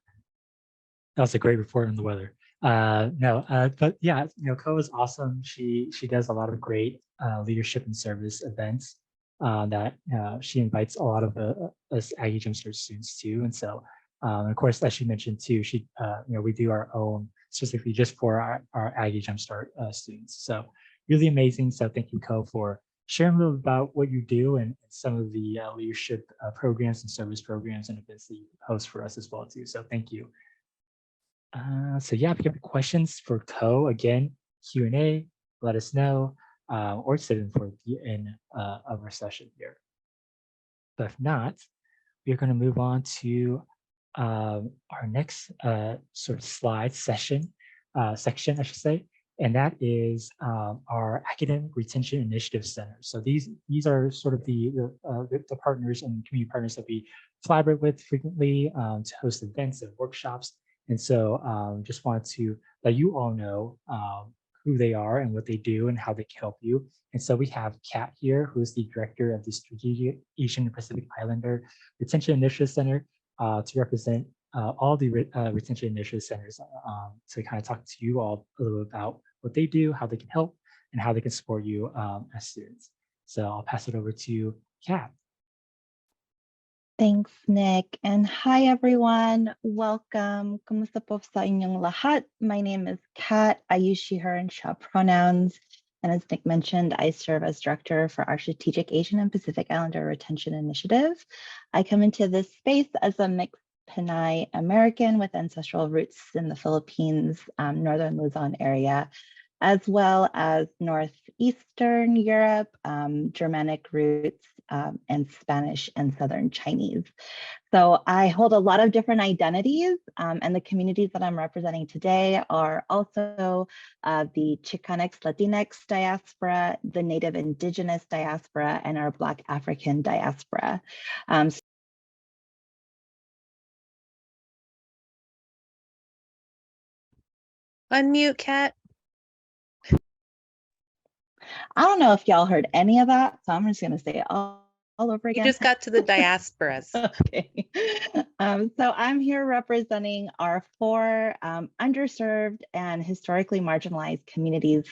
That was a great report on the weather. But yeah, Ko is awesome. She does a lot of great leadership and service events that she invites a lot of us Aggie Jumpstart students to. And so, of course, as she mentioned too, we do our own specifically just for our Aggie Jumpstart students. So really amazing. So thank you, Ko, for sharing a little about what you do and some of the leadership programs and service programs and events that you host for us as well too. So thank you. So yeah, if you have questions for Ko, again, Q&A, let us know, or sit in for the end of our session here. But if not, we're going to move on to our next sort of section, I should say, and that is our Academic Retention Initiative Center. So these are sort of the partners and community partners that we collaborate with frequently to host events and workshops. And so just wanted to let you all know who they are and what they do and how they can help you. And so we have Kat here, who is the director of the Strategic Asian and Pacific Islander Retention Initiative Center to represent all the retention initiative centers to kind of talk to you all a little bit about what they do, how they can help, and how they can support you as students. So I'll pass it over to Kat. Thanks, Nick. And hi, everyone. Welcome. Kumusta po sa inyong lahat? My name is Kat. I use she, her, and she pronouns. And as Nick mentioned, I serve as director for our Strategic Asian and Pacific Islander Retention Initiative. I come into this space as a mixed Pinay American with ancestral roots in the Philippines, Northern Luzon area, as well as Northeastern Europe, Germanic roots, and Spanish and Southern Chinese. So I hold a lot of different identities, and the communities that I'm representing today are also the Chicanx Latinx diaspora, the Native Indigenous diaspora, and our Black African diaspora. Unmute, Kat. I don't know if y'all heard any of that, so I'm just going to say it all over again. You just got to the diasporas. Okay. So I'm here representing our 4 underserved and historically marginalized communities,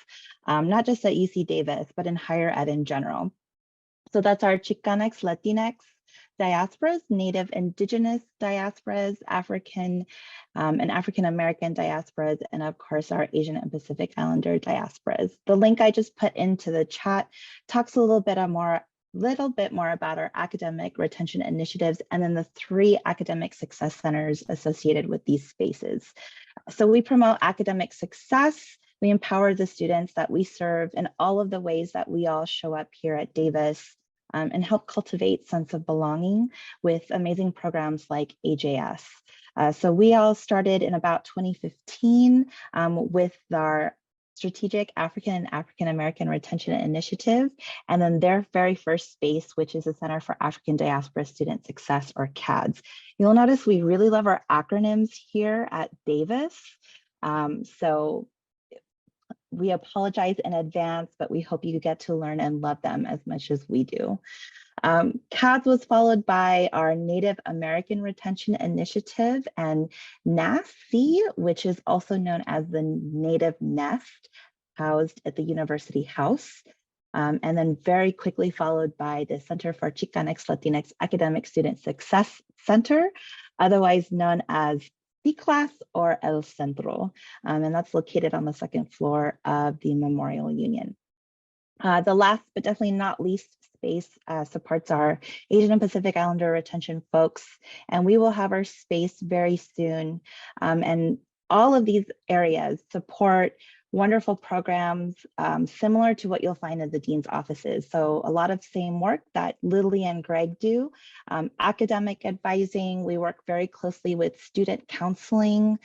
not just at UC Davis, but in higher ed in general. So that's our Chicanx Latinx diasporas, Native Indigenous diasporas, African and African American diasporas, and of course our Asian and Pacific Islander diasporas. The link I just put into the chat talks a little bit more about our academic retention initiatives and then the 3 academic success centers associated with these spaces. So we promote academic success. We empower the students that we serve in all of the ways that we all show up here at Davis, and help cultivate sense of belonging with amazing programs like AJS. So we all started in about 2015 with our Strategic African and African American Retention Initiative, and then their very first space, which is the Center for African Diaspora Student Success, or CADS. You'll notice we really love our acronyms here at Davis. So we apologize in advance, but we hope you get to learn and love them as much as we do. CADS was followed by our Native American Retention Initiative and NASC, which is also known as the Native Nest, housed at the University House. And then very quickly followed by the Center for Chicanx Latinx Academic Student Success Center, otherwise known as C-Class or El Centro, and that's located on the 2nd floor of the Memorial Union. The last but definitely not least space supports our Asian and Pacific Islander retention folks, and we will have our space very soon. And all of these areas support wonderful programs similar to what you'll find in the dean's offices. So a lot of same work that Lily and Greg do. Academic advising, we work very closely with student counseling.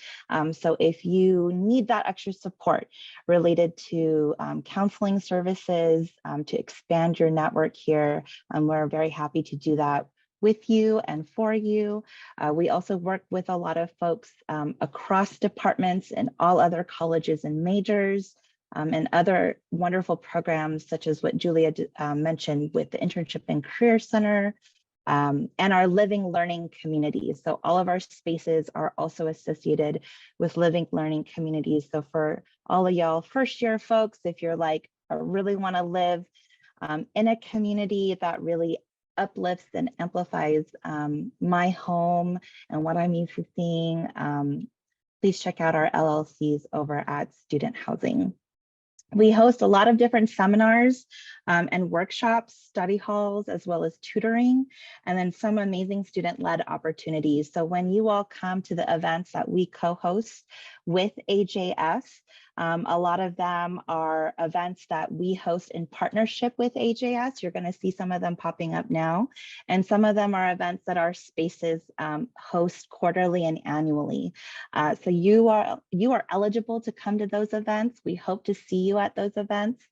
So if you need that extra support related to counseling services to expand your network here, we're very happy to do that with you and for you. We also work with a lot of folks across departments and all other colleges and majors and other wonderful programs such as what Julia mentioned with the Internship and Career Center and our living learning communities. So all of our spaces are also associated with living learning communities. So for all of y'all first year folks, if you're like, I really want to live in a community that really uplifts and amplifies my home and what I'm used to seeing, please check out our LLCs over at Student Housing. We host a lot of different seminars and workshops, study halls, as well as tutoring, and then some amazing student-led opportunities. So when you all come to the events that we co-host with AJS, a lot of them are events that we host in partnership with AJS. You're going to see some of them popping up now. And some of them are events that our spaces host quarterly and annually. So you are eligible to come to those events. We hope to see you at those events.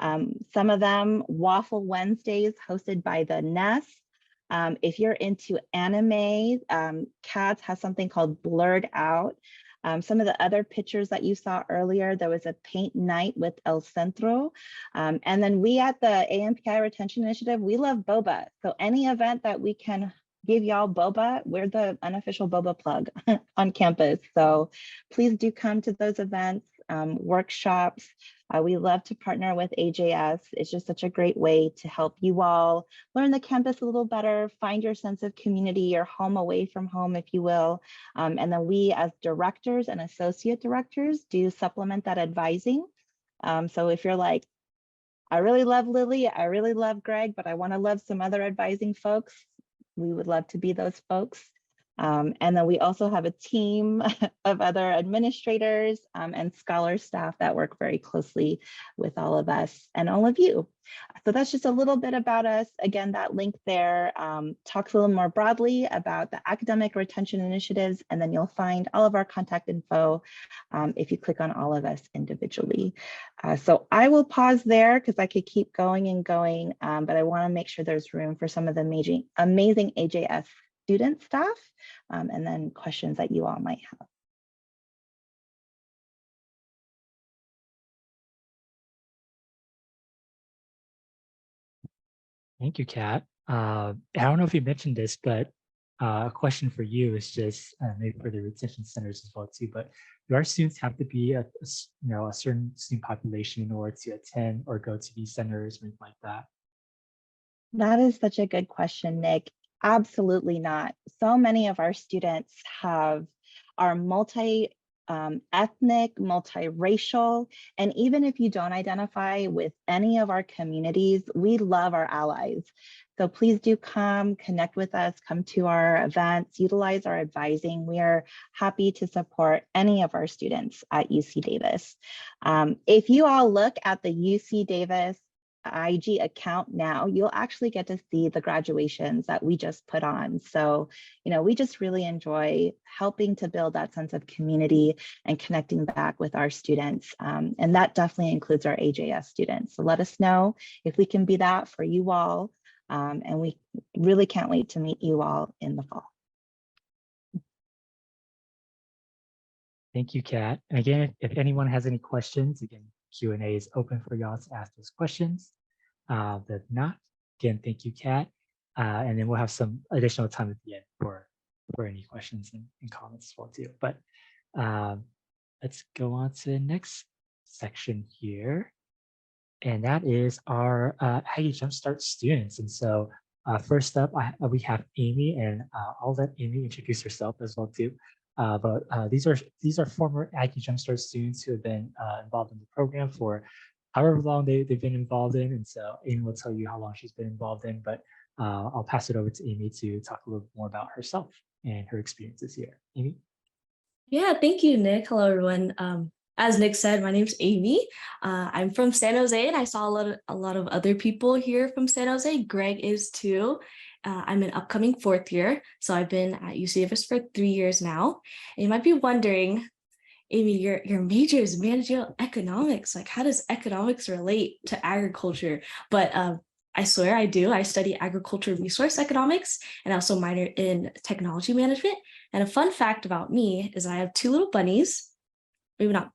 Some of them, Waffle Wednesdays hosted by the Nest. If you're into anime, CADS has something called Blurred Out. Some of the other pictures that you saw earlier, there was a paint night with El Centro. And then we at the AMPI Retention Initiative, we love boba. So any event that we can give y'all boba, we're the unofficial boba plug on campus. So please do come to those events, workshops. We love to partner with AJS. It's just such a great way to help you all learn the campus a little better, find your sense of community, your home away from home, if you will. And then we as directors and associate directors do supplement that advising. So if you're like, I really love Lily, I really love Greg, but I want to love some other advising folks, we would love to be those folks. And then we also have a team of other administrators and scholar staff that work very closely with all of us and all of you. So that's just a little bit about us. Again, that link there talks a little more broadly about the academic retention initiatives, and then you'll find all of our contact info if you click on all of us individually. So I will pause there because I could keep going and going, but I want to make sure there's room for some of the amazing AJS student staff, and then questions that you all might have. Thank you, Kat. I don't know if you mentioned this, but a question for you is just maybe for the retention centers as well too. But do our students have to be a certain student population in order to attend or go to these centers or anything like that? That is such a good question, Nick. Absolutely not. So many of our students are multi-ethnic, multiracial, and even if you don't identify with any of our communities, we love our allies. So please do come, connect with us, come to our events, utilize our advising. We are happy to support any of our students at UC Davis. If you all look at the UC Davis IG account now, you'll actually get to see the graduations that we just put on. So, we just really enjoy helping to build that sense of community and connecting back with our students. And that definitely includes our AJS students. So let us know if we can be that for you all. And we really can't wait to meet you all in the fall. Thank you, Kat. And again, if anyone has any questions, again, Q&A is open for y'all to ask those questions. But if not, again, thank you, Kat. And then we'll have some additional time at the end for any questions and comments as well too. But let's go on to the next section here. And that is our Aggie Jumpstart students. And so first up, we have Amy, and I'll let Amy introduce herself as well too. But these are former Aggie Jumpstart students who have been involved in the program for however long they've been involved in. And so Amy will tell you how long she's been involved in, but I'll pass it over to Amy to talk a little bit more about herself and her experiences here. Amy? Yeah, thank you, Nick. Hello, everyone. as Nick said, my name's Amy. I'm from San Jose, and I saw a lot of other people here from San Jose. Greg is too. I'm an upcoming 4th year, so I've been at UC Davis for 3 years now. And you might be wondering, Amy, your major is managerial economics. Like, how does economics relate to agriculture? But I swear I do. I study agriculture resource economics and also minor in technology management. And a fun fact about me is I have 2 little bunnies, maybe not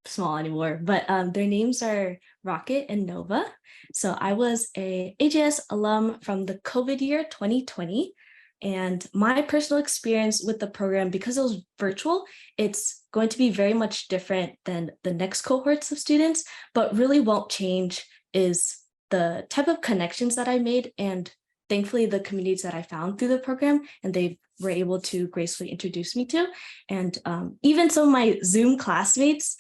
small anymore, but their names are Rocket and Nova. So I was a AJS alum from the COVID year 2020. And my personal experience with the program, because it was virtual, it's going to be very much different than the next cohorts of students, but really won't change is the type of connections that I made and thankfully the communities that I found through the program and they were able to gracefully introduce me to. And even some of my Zoom classmates,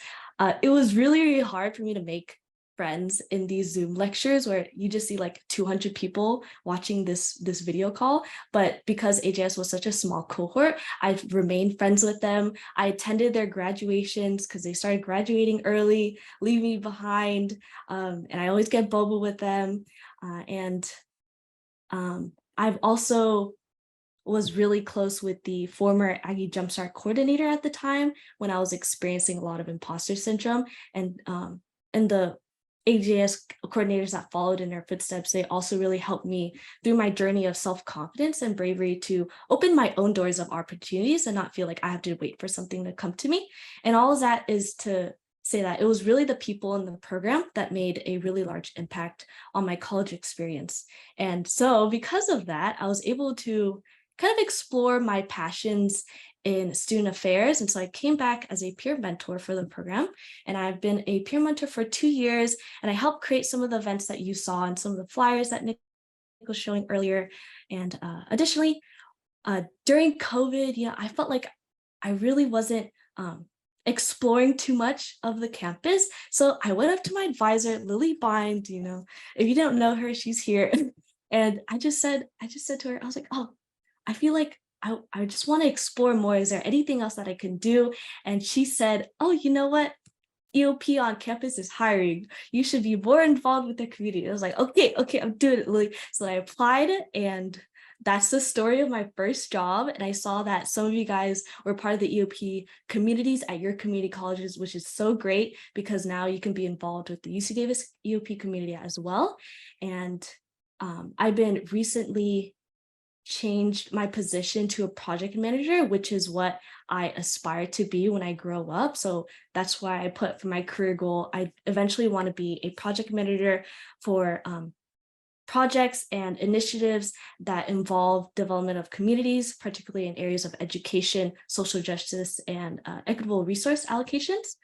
it was really, really hard for me to make friends in these Zoom lectures where you just see like 200 people watching this video call. But because AJS was such a small cohort, I've remained friends with them. I attended their graduations because they started graduating early, leave me behind, and I always get boba with them. I've also was really close with the former Aggie Jumpstart coordinator at the time when I was experiencing a lot of imposter syndrome, and the AJS coordinators that followed in their footsteps, they also really helped me through my journey of self-confidence and bravery to open my own doors of opportunities and not feel like I have to wait for something to come to me. And all of that is to say that it was really the people in the program that made a really large impact on my college experience. And so because of that, I was able to kind of explore my passions in student affairs. And so I came back as a peer mentor for the program. And I've been a peer mentor for 2 years. And I helped create some of the events that you saw and some of the flyers that Nick was showing earlier. And additionally, during COVID, I felt like I really wasn't exploring too much of the campus. So I went up to my advisor, Lily Bind, if you don't know her, she's here. And I just said to her, I was like, oh, I feel like I just want to explore more. Is there anything else that I can do? And she said, oh, you know what? EOP on campus is hiring. You should be more involved with the community. I was like, okay, I'm doing it, Lily. So I applied, and that's the story of my first job. And I saw that some of you guys were part of the EOP communities at your community colleges, which is so great because now you can be involved with the UC Davis EOP community as well. And I've been recently changed my position to a project manager, which is what I aspire to be when I grow up. So that's why I put for my career goal, I eventually want to be a project manager for projects and initiatives that involve development of communities, particularly in areas of education, social justice, and equitable resource allocations.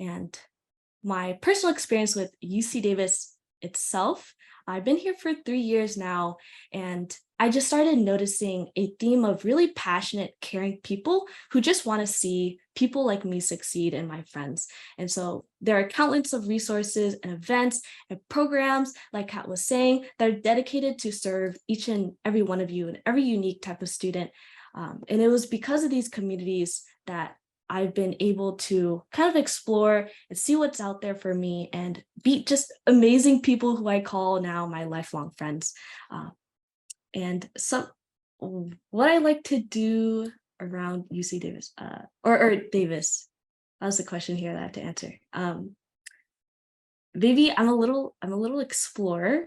And my personal experience with UC Davis itself, I've been here for 3 years now, and I just started noticing a theme of really passionate, caring people who just want to see people like me succeed and my friends. And so there are countless of resources and events and programs, like Kat was saying, that are dedicated to serve each and every one of you and every unique type of student. And it was because of these communities that I've been able to kind of explore and see what's out there for me and meet just amazing people who I call now my lifelong friends. And so what I like to do around UC Davis, or Davis, that was the question here that I have to answer. Maybe I'm a little explorer.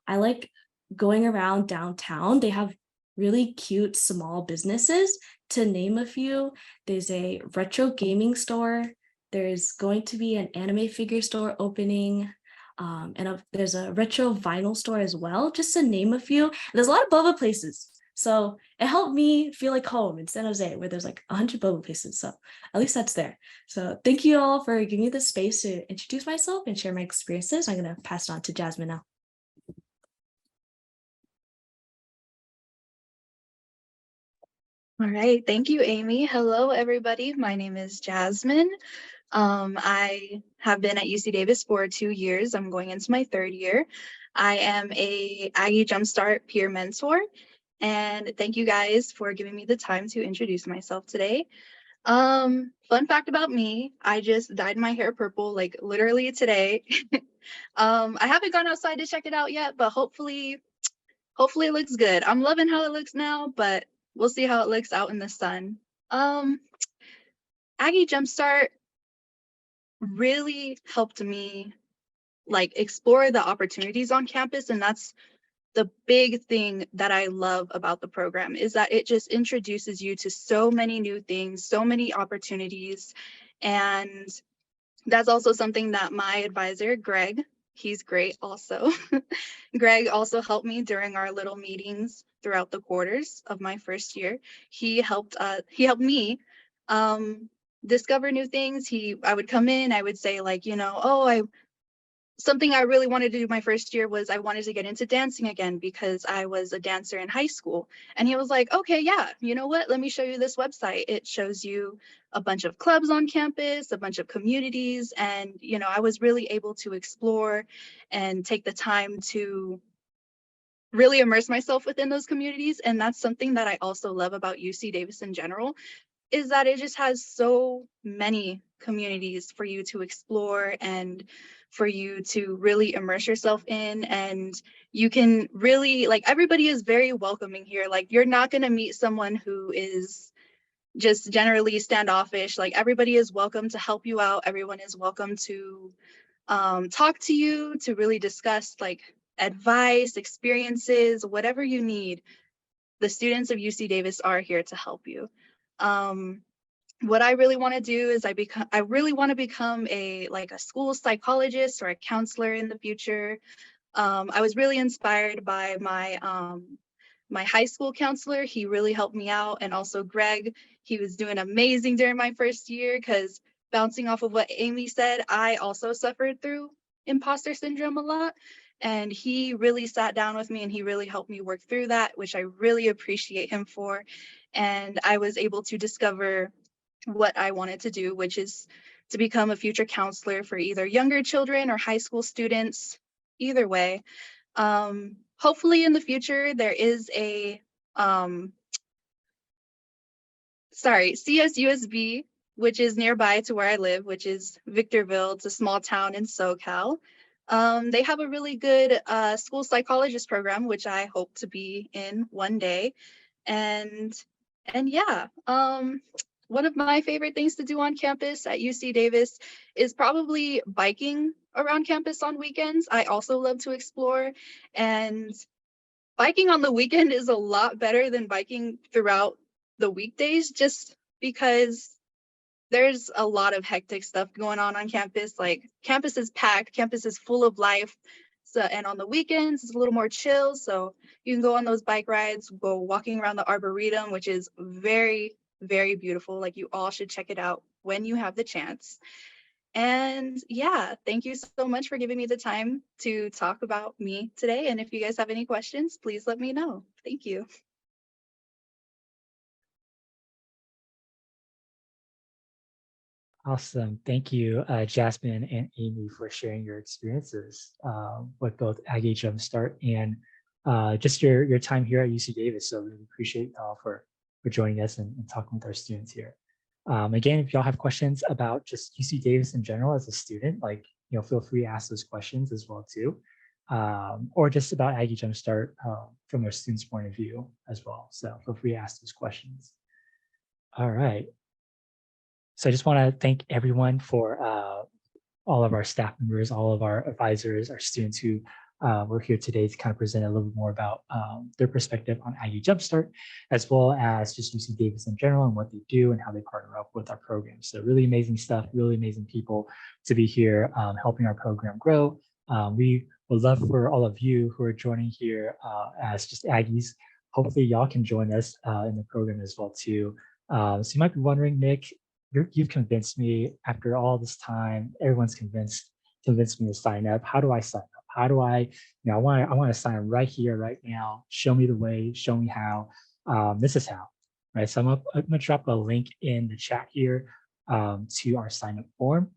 I like going around downtown. They have really cute small businesses. To name a few, there's a retro gaming store. There's going to be an anime figure store opening. And there's a retro vinyl store as well, just to name a few. And there's a lot of boba places. So it helped me feel like home in San Jose, where there's like 100 boba places. So at least that's there. So thank you all for giving me the space to introduce myself and share my experiences. I'm going to pass it on to Jasmine now. All right, thank you, Amy. Hello, everybody. My name is Jasmine. I have been at UC Davis for 2 years. I'm going into my 3rd year. I am a Aggie Jumpstart peer mentor, and thank you guys for giving me the time to introduce myself today. Fun fact about me, I just dyed my hair purple like literally today. I haven't gone outside to check it out yet, but hopefully it looks good. I'm loving how it looks now, but we'll see how it looks out in the sun. Aggie Jumpstart really helped me like explore the opportunities on campus, and that's the big thing that I love about the program, is that it just introduces you to so many new things, so many opportunities. And that's also something that my advisor, Greg, he's great also. Greg also helped me during our little meetings throughout the quarters of my first year. He helped me discover new things. I would come in, I would say like, something I really wanted to do my first year was I wanted to get into dancing again because I was a dancer in high school. And he was like, okay, yeah, you know what? Let me show you this website. It shows you a bunch of clubs on campus, a bunch of communities. And, I was really able to explore and take the time to really immerse myself within those communities. And that's something that I also love about UC Davis in general, is that it just has so many communities for you to explore and for you to really immerse yourself in. And you can really, like, everybody is very welcoming here. Like, you're not going to meet someone who is just generally standoffish. Like, everybody is welcome to help you out. Everyone is welcome to talk to you, to really discuss like advice, experiences, whatever you need. The students of UC Davis are here to help you. What I really want to do is I really want to become a school psychologist or a counselor in the future. I was really inspired by my high school counselor. He really helped me out, and also Greg. He was doing amazing during my first year, because bouncing off of what Amy said, I also suffered through imposter syndrome a lot. And he really sat down with me and he really helped me work through that, which I really appreciate him for. And I was able to discover what I wanted to do, which is to become a future counselor for either younger children or high school students. Either way, hopefully in the future there is a CSUSB, which is nearby to where I live, which is Victorville. It's a small town in SoCal. They have a really good school psychologist program, which I hope to be in one day. And yeah, one of my favorite things to do on campus at UC Davis is probably biking around campus on weekends. I also love to explore, and biking on the weekend is a lot better than biking throughout the weekdays, just because there's a lot of hectic stuff going on campus. Like, campus is packed, campus is full of life. So, and on the weekends, it's a little more chill. So you can go on those bike rides, go walking around the Arboretum, which is very, very beautiful. Like, you all should check it out when you have the chance. And yeah, thank you so much for giving me the time to talk about me today. And if you guys have any questions, please let me know. Thank you. Awesome. Thank you, Jasmine and Amy, for sharing your experiences with both Aggie Jumpstart and just your time here at UC Davis. So we really appreciate y'all for joining us and talking with our students here. Again, if y'all have questions about just UC Davis in general as a student, feel free to ask those questions as well too, or just about Aggie Jumpstart from a student's point of view as well. So feel free to ask those questions. All right. So I just want to thank everyone for all of our staff members, all of our advisors, our students who were here today to kind of present a little bit more about their perspective on Aggie Jumpstart, as well as just UC Davis in general and what they do and how they partner up with our program. So really amazing stuff, really amazing people to be here helping our program grow. We would love for all of you who are joining here as just Aggies. Hopefully y'all can join us in the program as well too. So you might be wondering, Nick, you've convinced me after all this time. Everyone's convinced me to sign up. How do I sign up? How do I want to sign up right here, right now. Show me the way. Show me how. This is how, right? So I'm gonna drop a link in the chat here to our sign up form,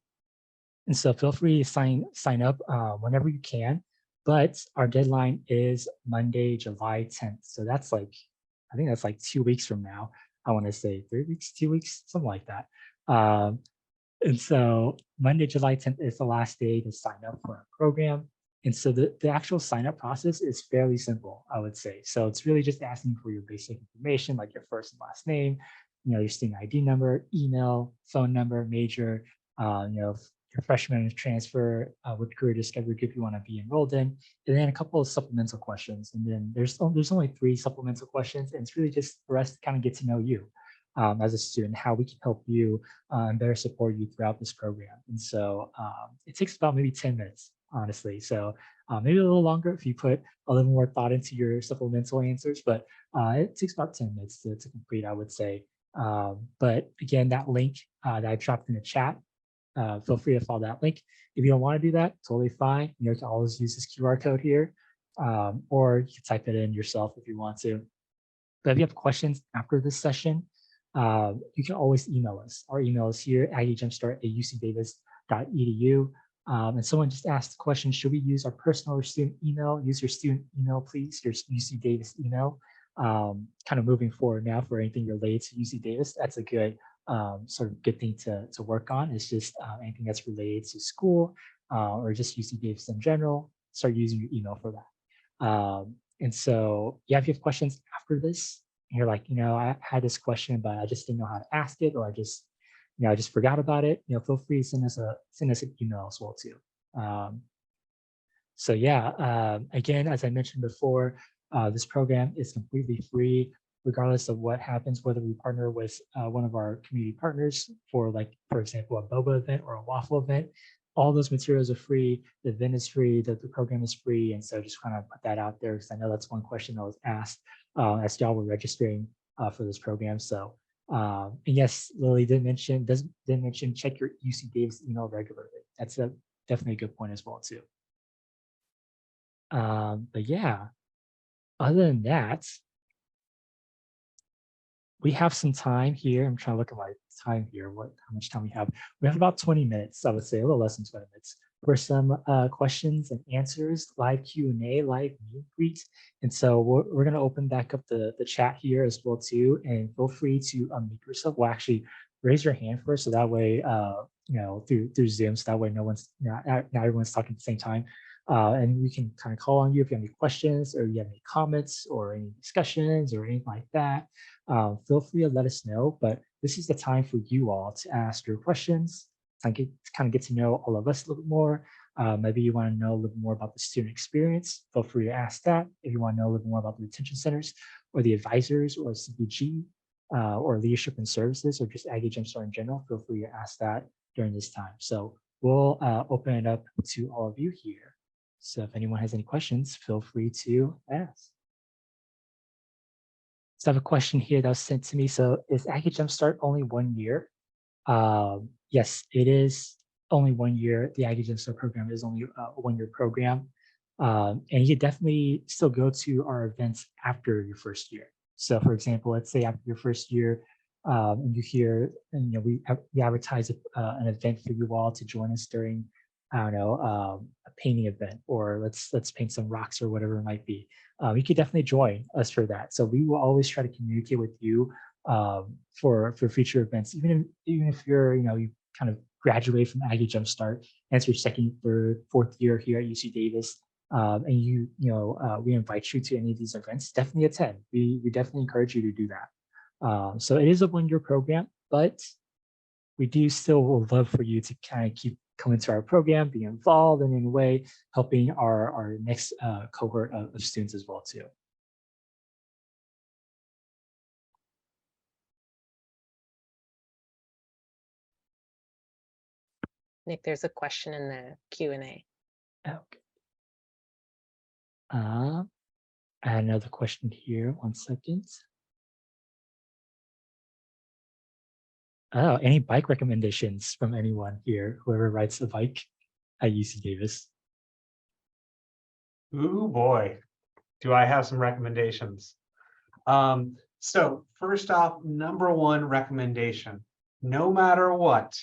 and so feel free to sign up whenever you can. But our deadline is Monday, July 10th. So that's I think that's 2 weeks from now. I want to say 3 weeks, 2 weeks, something like that. And so Monday, July 10th is the last day to sign up for our program. And so the actual sign up process is fairly simple, I would say. So it's really just asking for your basic information, like your first and last name, your student ID number, email, phone number, major, your freshman transfer, what career discovery group you want to be enrolled in, and then a couple of supplemental questions. And then there's only 3 supplemental questions, and it's really just for us to kind of get to know you as a student, how we can help you and better support you throughout this program. And so it takes about maybe 10 minutes, honestly. So maybe a little longer if you put a little more thought into your supplemental answers, but it takes about 10 minutes to complete, I would say. But again, that link that I dropped in the chat, feel free to follow that link. If you don't want to do that, totally fine. You can always use this QR code here, or you can type it in yourself if you want to. But if you have questions after this session, you can always email us. Our email is here, aggiejumpstart@ucdavis.edu. And someone just asked the question, should we use our personal or student email? Use your student email, please, your UC Davis email. Kind of moving forward now for anything related to UC Davis, that's a good sort of good thing to work on. It's just anything that's related to school or just UC Davis in general, start using your email for that. And so, yeah, if you have questions after this, and you're like, I had this question, but I just didn't know how to ask it, or I just forgot about it. Feel free to send us an email as well too. So yeah, again, as I mentioned before, this program is completely free, regardless of what happens, whether we partner with one of our community partners for, like, for example, a boba event or a waffle event. All those materials are free. The event is free. The program is free. And so just kind of put that out there, because I know that's one question that was asked as y'all were registering for this program. So, and yes, Lily did mention check your UC Davis email regularly. That's definitely a good point as well too. But yeah, other than that, we have some time here. I'm trying to look at my time here. How much time we have? We have about 20 minutes, I would say, a little less than 20 minutes, for some questions and answers, live Q&A, live meet and greet. And so we're going to open back up the chat here as well too, and feel free to unmute yourself. Well, actually, raise your hand first, so that way, through Zoom, so that way not everyone's talking at the same time. And we can kind of call on you if you have any questions, or you have any comments or any discussions or anything like that. Feel free to let us know, but this is the time for you all to ask your questions, kind of get to know all of us a little bit more. Maybe you want to know a little more about the student experience, feel free to ask that. If you want to know a little more about the detention centers or the advisors or CPG or leadership and services, or just Aggie Jumpstart in general, feel free to ask that during this time. So we'll open it up to all of you here. So if anyone has any questions, feel free to ask. So I have a question here that was sent to me. So is Aggie Jumpstart only 1 year? Yes, it is only 1 year. The Aggie Jumpstart program is only a 1-year program. And you definitely still go to our events after your first year. So for example, let's say after your first year, and you hear, and we advertise an event for you all to join us during, I don't know, a painting event, or let's paint some rocks or whatever it might be. You could definitely join us for that. So we will always try to communicate with you for future events, even if you're, you kind of graduate from Aggie Jumpstart, and it's your second, third, fourth year here at UC Davis, and we invite you to any of these events. Definitely attend. We definitely encourage you to do that. So it is a 1-year program, but we do still would love for you to kind of keep coming to our program, be involved in any way, helping our next cohort of students as well too. Nick, there's a question in the Q&A. Okay. I had another question here. 1 second. Oh, any bike recommendations from anyone here? Whoever rides a bike at UC Davis. Ooh, boy, do I have some recommendations. So first off, #1 recommendation, no matter what,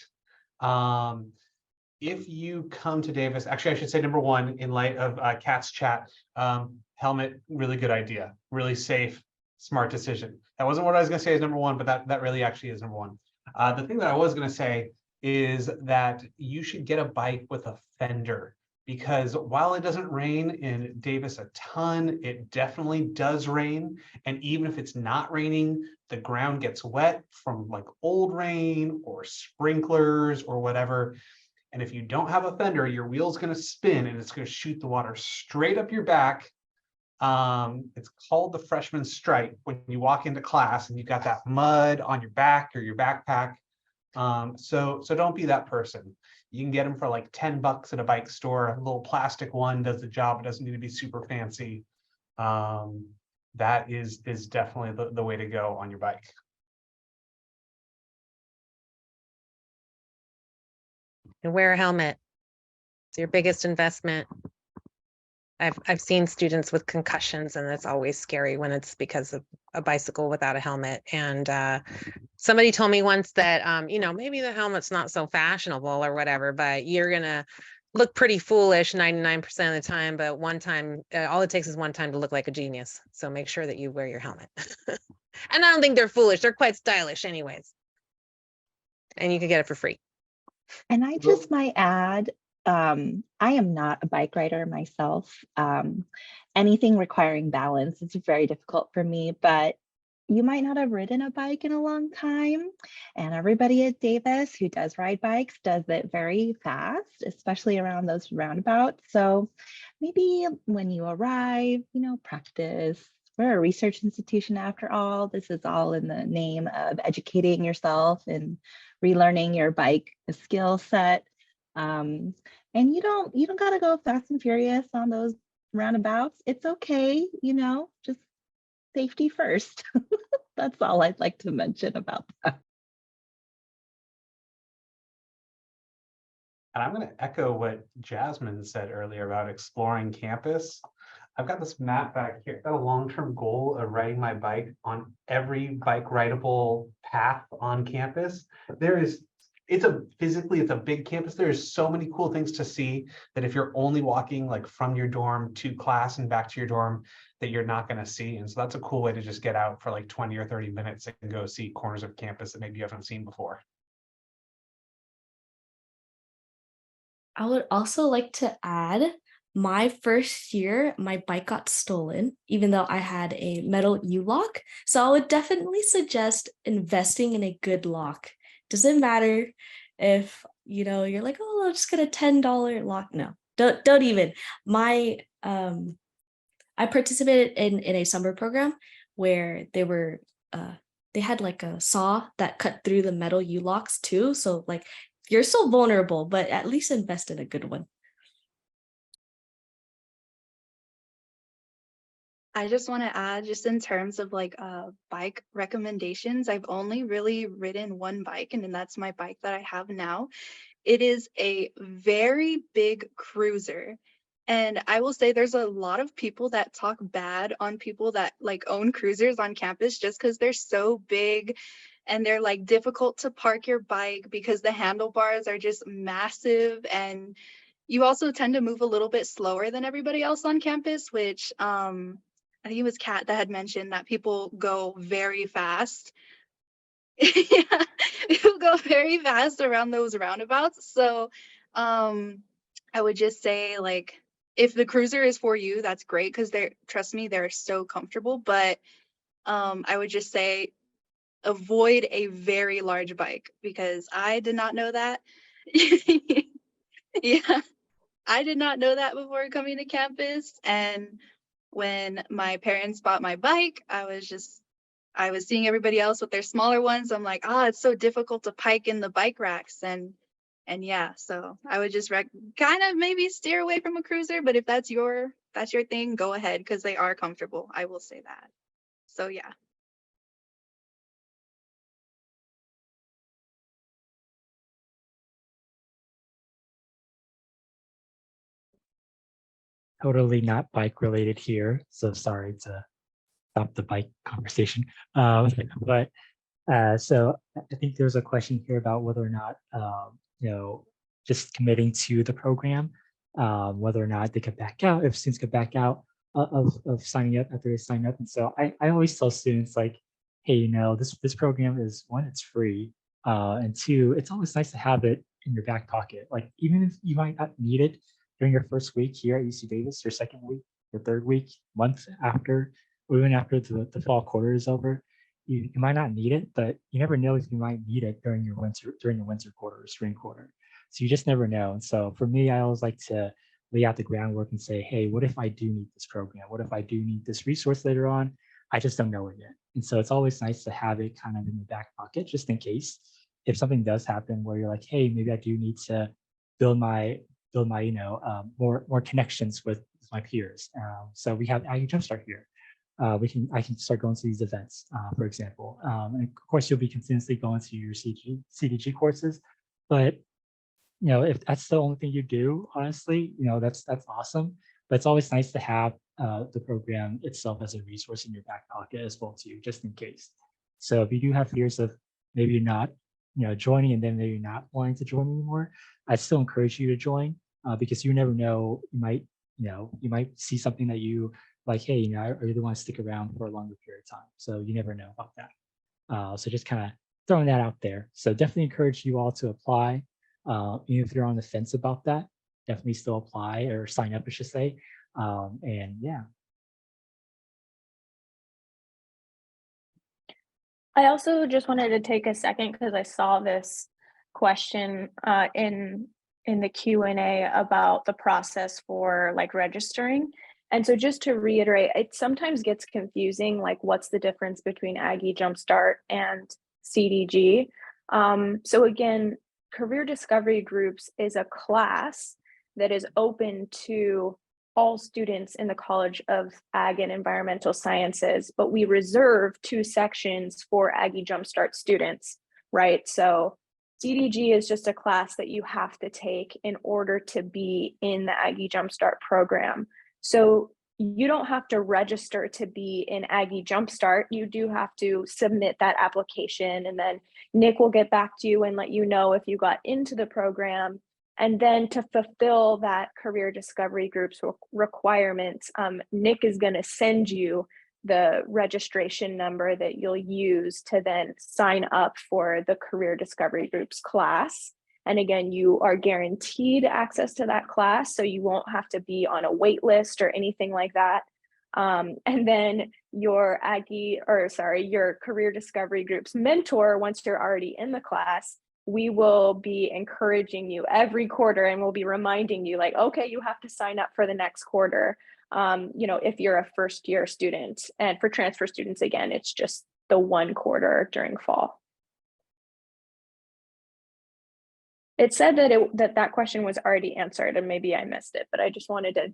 if you come to Davis, actually, I should say #1 in light of Kat's chat, helmet, really good idea, really safe, smart decision. That wasn't what I was going to say as number one, but that really actually is number one. The thing that I was going to say is that you should get a bike with a fender, because while it doesn't rain in Davis a ton, it definitely does rain. And even if it's not raining, the ground gets wet from like old rain or sprinklers or whatever. And if you don't have a fender, your wheel's going to spin and it's going to shoot the water straight up your back. It's called the freshman stripe when you walk into class and you've got that mud on your back or your backpack. So don't be that person. You can get them for like $10 at a bike store. A little plastic one does the job. It doesn't need to be super fancy. That is definitely the way to go on your bike. And wear a helmet. It's your biggest investment. I've seen students with concussions, and it's always scary when it's because of a bicycle without a helmet. And somebody told me once that, you know, maybe the helmet's not so fashionable or whatever, but you're gonna look pretty foolish 99% of the time. But one time, all it takes is one time to look like a genius. So make sure that you wear your helmet. And I don't think they're foolish. They're quite stylish anyways. And you can get it for free. And I just might add, I am not a bike rider myself. Anything requiring balance is very difficult for me, but you might not have ridden a bike in a long time. And everybody at Davis who does ride bikes does it very fast, especially around those roundabouts. So maybe when you arrive, you know, practice. We're a research institution after all. This is all in the name of educating yourself and relearning your bike skill set. And you don't gotta go fast and furious on those roundabouts. It's okay, you know, just safety first. That's all I'd like to mention about that. And I'm going to echo what Jasmine said earlier about exploring campus. I've got this map back here. I've got a long-term goal of riding my bike on every bike rideable path on campus. It's a big campus. There's so many cool things to see that if you're only walking like from your dorm to class and back to your dorm, that you're not going to see. And so that's a cool way to just get out for like 20 or 30 minutes and go see corners of campus that maybe you haven't seen before. I would also like to add, my first year, my bike got stolen, even though I had a metal U-lock. So I would definitely suggest investing in a good lock. Doesn't matter if, you know, you're like, oh, I'll just get a $10 lock. No, don't even. I participated in a summer program where they had like a saw that cut through the metal U-locks too. So like, you're so vulnerable, but at least invest in a good one. I just want to add, just in terms of like bike recommendations, I've only really ridden one bike, and then that's my bike that I have now. It is a very big cruiser. And I will say there's a lot of people that talk bad on people that like own cruisers on campus just because they're so big and they're like difficult to park your bike because the handlebars are just massive, and you also tend to move a little bit slower than everybody else on campus, which I think it was Kat that had mentioned that people go very fast. Yeah, people go very fast around those roundabouts. So I would just say, like, if the cruiser is for you, that's great, because trust me, they're so comfortable. But I would just say avoid a very large bike, because I did not know that. Yeah, I did not know that before coming to campus. And when my parents bought my bike, I was seeing everybody else with their smaller ones. I'm like, oh, it's so difficult to pike in the bike racks. And yeah, so I would just kind of maybe steer away from a cruiser, but if that's your thing, go ahead, because they are comfortable. I will say that. So yeah. Totally not bike related here, so sorry to stop the bike conversation. But so I think there's a question here about whether or not you know, just committing to the program, whether or not they could back out, if students could back out, of signing up after they sign up. And so I always tell students like, hey, this program is one, it's free, and two, it's always nice to have it in your back pocket. Like even if you might not need it during your first week here at UC Davis, your second week, your third week, month after, or even after the fall quarter is over, you might not need it, but you never know if you might need it during the winter quarter or spring quarter. So you just never know. And so for me, I always like to lay out the groundwork and say, hey, what if I do need this program? What if I do need this resource later on? I just don't know it yet. And so it's always nice to have it kind of in the back pocket just in case if something does happen where you're like, hey, maybe I do need to build my more connections with my peers. So we have Aggie Jumpstart here. I can start going to these events, for example. And of course, you'll be continuously going to your CDG courses, but if that's the only thing you do, honestly, that's awesome. But it's always nice to have the program itself as a resource in your back pocket as well too, just in case. So if you do have fears of maybe you're not, joining and then maybe you're not wanting to join anymore, I'd still encourage you to join because you never know. You might see something that you like. Hey, I really want to stick around for a longer period of time. So you never know about that. So just kind of throwing that out there. So definitely encourage you all to apply. Even if you're on the fence about that, definitely still apply or sign up, I should say. And yeah. I also just wanted to take a second because I saw this question in the Q&A about the process for like registering. And so just to reiterate, it sometimes gets confusing, like what's the difference between Aggie Jumpstart and CDG. So again, Career Discovery Groups is a class that is open to all students in the College of Ag and Environmental Sciences, but we reserve 2 sections for Aggie Jumpstart students, right? So CDG is just a class that you have to take in order to be in the Aggie Jumpstart program. So you don't have to register to be in Aggie Jumpstart. You do have to submit that application, and then Nick will get back to you and let you know if you got into the program. And then to fulfill that Career Discovery Group's requirements, Nick is going to send you the registration number that you'll use to then sign up for the Career Discovery Group's class. And again, you are guaranteed access to that class, so you won't have to be on a wait list or anything like that. And then your Career Discovery Group's mentor, once you're already in the class, we will be encouraging you every quarter, and we'll be reminding you like, okay, you have to sign up for the next quarter. If you're a first year student, and for transfer students, again, it's just the 1 quarter during fall. It said that that question was already answered, and maybe I missed it, but I just wanted to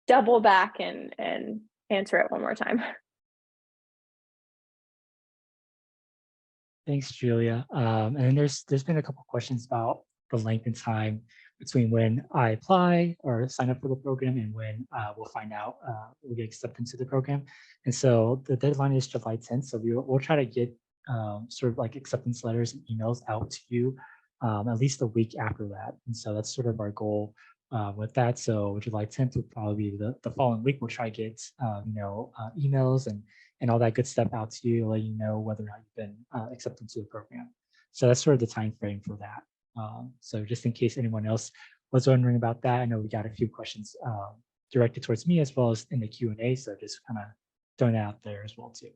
double back and answer it one more time. Thanks, Julia. And then there's been a couple questions about the length and time between when I apply or sign up for the program and when we'll find out we'll get accepted into the program. And so the deadline is July 10th. So we'll try to get sort of like acceptance letters and emails out to you at least a week after that. And so that's sort of our goal with that. So July 10th would probably be the following week. We'll try to get emails and all that good stuff out to you, let you know whether or not you've been accepted to the program. So that's sort of the time frame for that. So just in case anyone else was wondering about that, I know we got a few questions directed towards me as well as in the Q&A. So just kind of throwing that out there as well too.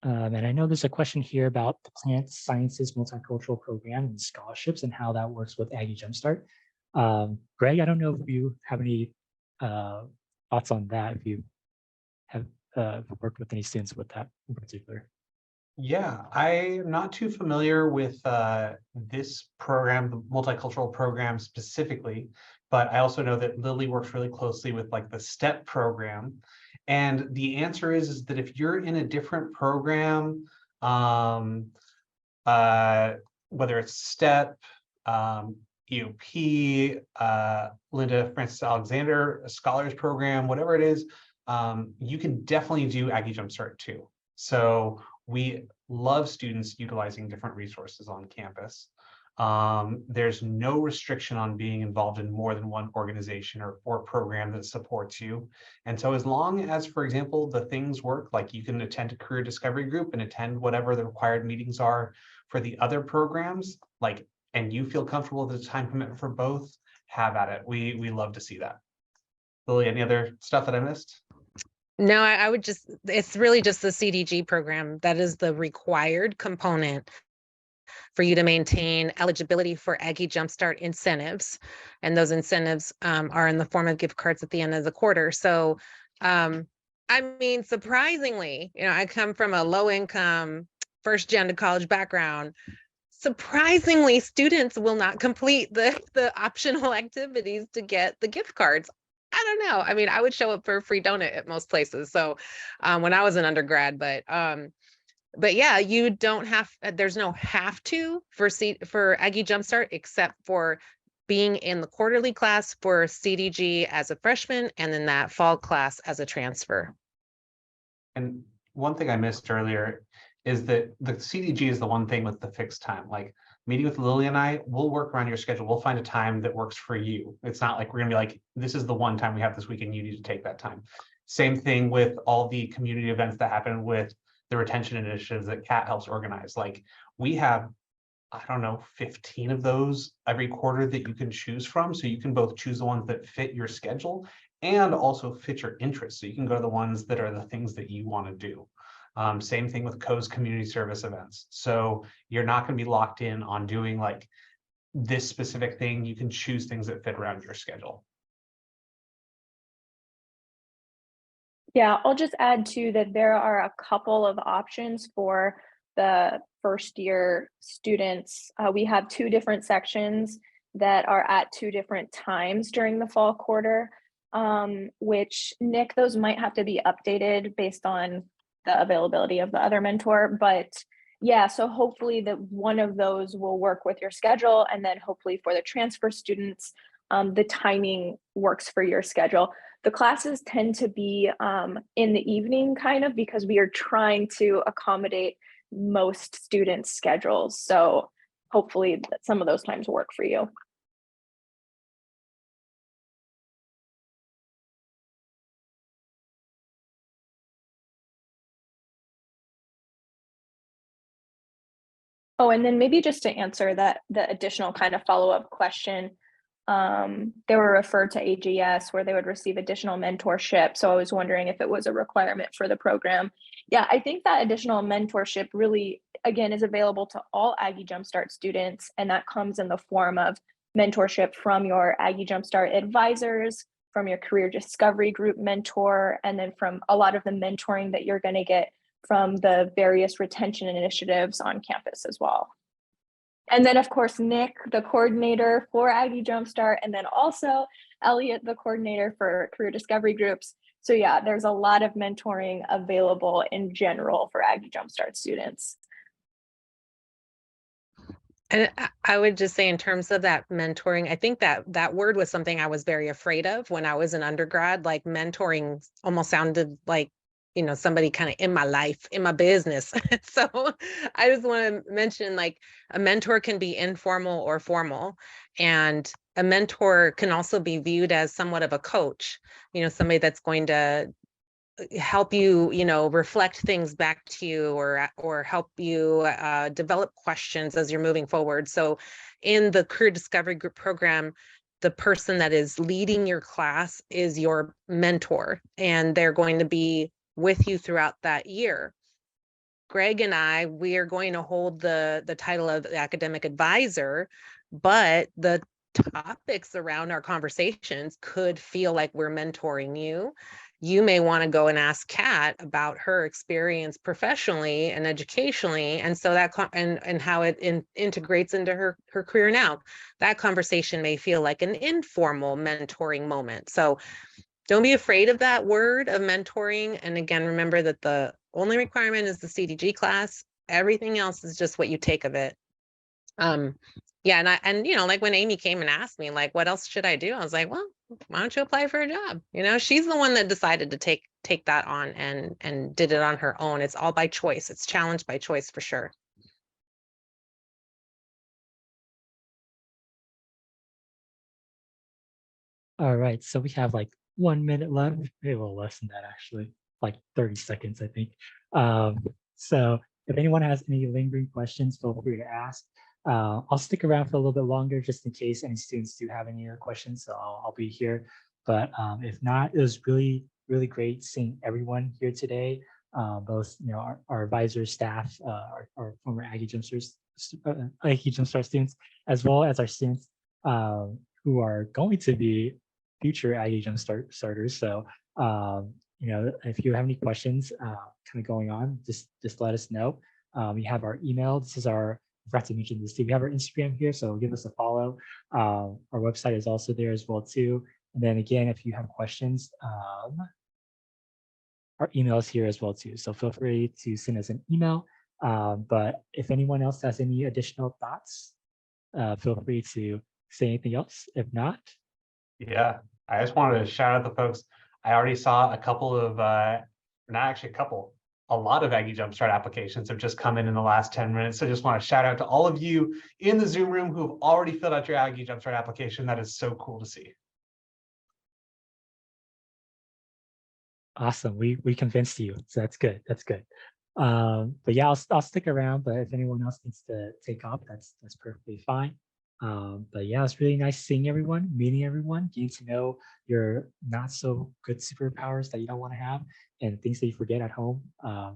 And I know there's a question here about the Plant Sciences Multicultural Program and scholarships and how that works with Aggie Jumpstart. Greg, I don't know if you have any thoughts on that, if you have worked with any students with that in particular. Yeah, I'm not too familiar with this program, the multicultural program specifically, but I also know that Lily works really closely with like the STEP program. And the answer is that if you're in a different program, whether it's STEP, EOP, Linda Francis Alexander, a scholars program, whatever it is, you can definitely do Aggie Jumpstart too. So we love students utilizing different resources on campus. There's no restriction on being involved in more than one organization or program that supports you. And so as long as, for example, the things work, like you can attend a career discovery group and attend whatever the required meetings are for the other programs, like, and you feel comfortable with the time commitment for both, have at it. We love to see that. Lily, any other stuff that I missed? No, I would just, it's really just the CDG program that is the required component for you to maintain eligibility for Aggie Jumpstart incentives. And those incentives are in the form of gift cards at the end of the quarter. So, I mean, surprisingly, you know, I come from a low income, first gen to college background. Surprisingly, students will not complete the optional activities to get the gift cards. I don't know. I mean, I would show up for a free donut at most places. So when I was an undergrad, but yeah, you don't have, there's no have to for Aggie Jumpstart, except for being in the quarterly class for CDG as a freshman, and then that fall class as a transfer. And one thing I missed earlier is that the CDG is the one thing with the fixed time. Like meeting with Lily and I, we'll work around your schedule. We'll find a time that works for you. It's not like we're gonna be like, this is the one time we have this week and you need to take that time. Same thing with all the community events that happen with the retention initiatives that Kat helps organize. Like we have, I don't know, 15 of those every quarter that you can choose from. So you can both choose the ones that fit your schedule and also fit your interests. So you can go to the ones that are the things that you want to do. Same thing with Co's community service events. So you're not going to be locked in on doing like this specific thing. You can choose things that fit around your schedule. Yeah, I'll just add too that there are a couple of options for the first year students. We have 2 different sections that are at 2 different times during the fall quarter, which Nick, those might have to be updated based on the availability of the other mentor. But yeah, so hopefully that one of those will work with your schedule. And then hopefully for the transfer students, the timing works for your schedule. The classes tend to be in the evening kind of because we are trying to accommodate most students' schedules. So hopefully some of those times work for you. Oh, and then maybe just to answer that, the additional kind of follow-up question, they were referred to AGS where they would receive additional mentorship. So I was wondering if it was a requirement for the program. Yeah, I think that additional mentorship really, again, is available to all Aggie Jumpstart students. And that comes in the form of mentorship from your Aggie Jumpstart advisors, from your career discovery group mentor, and then from a lot of the mentoring that you're going to get from the various retention initiatives on campus as well. And then of course, Nick, the coordinator for Aggie Jumpstart, and then also Elliot, the coordinator for career discovery groups. So yeah, there's a lot of mentoring available in general for Aggie Jumpstart students. And I would just say in terms of that mentoring, I think that word was something I was very afraid of when I was an undergrad. Like mentoring almost sounded like, you know, somebody kind of in my life, in my business. So I just want to mention, like, a mentor can be informal or formal, and a mentor can also be viewed as somewhat of a coach, you know, somebody that's going to help you, you know, reflect things back to you, or help you develop questions as you're moving forward. So in the career discovery group program, the person that is leading your class is your mentor, and they're going to be with you throughout that year. Greg and I, we are going to hold the title of the academic advisor, but the topics around our conversations could feel like we're mentoring you. You may want to go and ask Kat about her experience professionally and educationally, and so that and how it integrates into her career now. That conversation may feel like an informal mentoring moment. So don't be afraid of that word of mentoring. And again, remember that the only requirement is the CDG class. Everything else is just what you take of it. Yeah, and you know, like when Amy came and asked me, like, what else should I do? I was like, well, why don't you apply for a job? You know, she's the one that decided to take that on and did it on her own. It's all by choice. It's challenged by choice for sure. All right, so we have like 1 minute left, maybe a little less than that actually, like 30 seconds, I think. So if anyone has any lingering questions, feel free to ask. I'll stick around for a little bit longer just in case any students do have any other questions. So I'll be here. But if not, it was really, really great seeing everyone here today. Both, our advisors, staff, our former Aggie Jumpstart students, as well as our students who are going to be future Aggie Jumpstart starters. So, if you have any questions kind of going on, just let us know. We have our email. This is our, I forgot to mention this too. We have our Instagram here, so give us a follow. Our website is also there as well too. And then again, if you have questions, our email is here as well too. So feel free to send us an email. But if anyone else has any additional thoughts, feel free to say anything else. If not, Yeah, I just wanted to shout out the folks. I already saw a couple of, not actually a couple, a lot of Aggie Jumpstart applications have just come in the last 10 minutes. So just want to shout out to all of you in the Zoom room who have already filled out your Aggie Jumpstart application. That is so cool to see. awesome. We convinced you, so that's good. That's good. But yeah, I'll stick around. But if anyone else needs to take off, that's perfectly fine. But yeah, it's really nice seeing everyone, meeting everyone, getting to know your not so good superpowers that you don't want to have, and things that you forget at home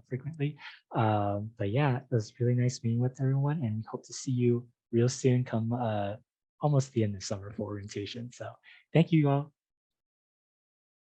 frequently. But yeah, it was really nice meeting with everyone, and we hope to see you real soon. Come almost the end of summer for orientation. So thank you all.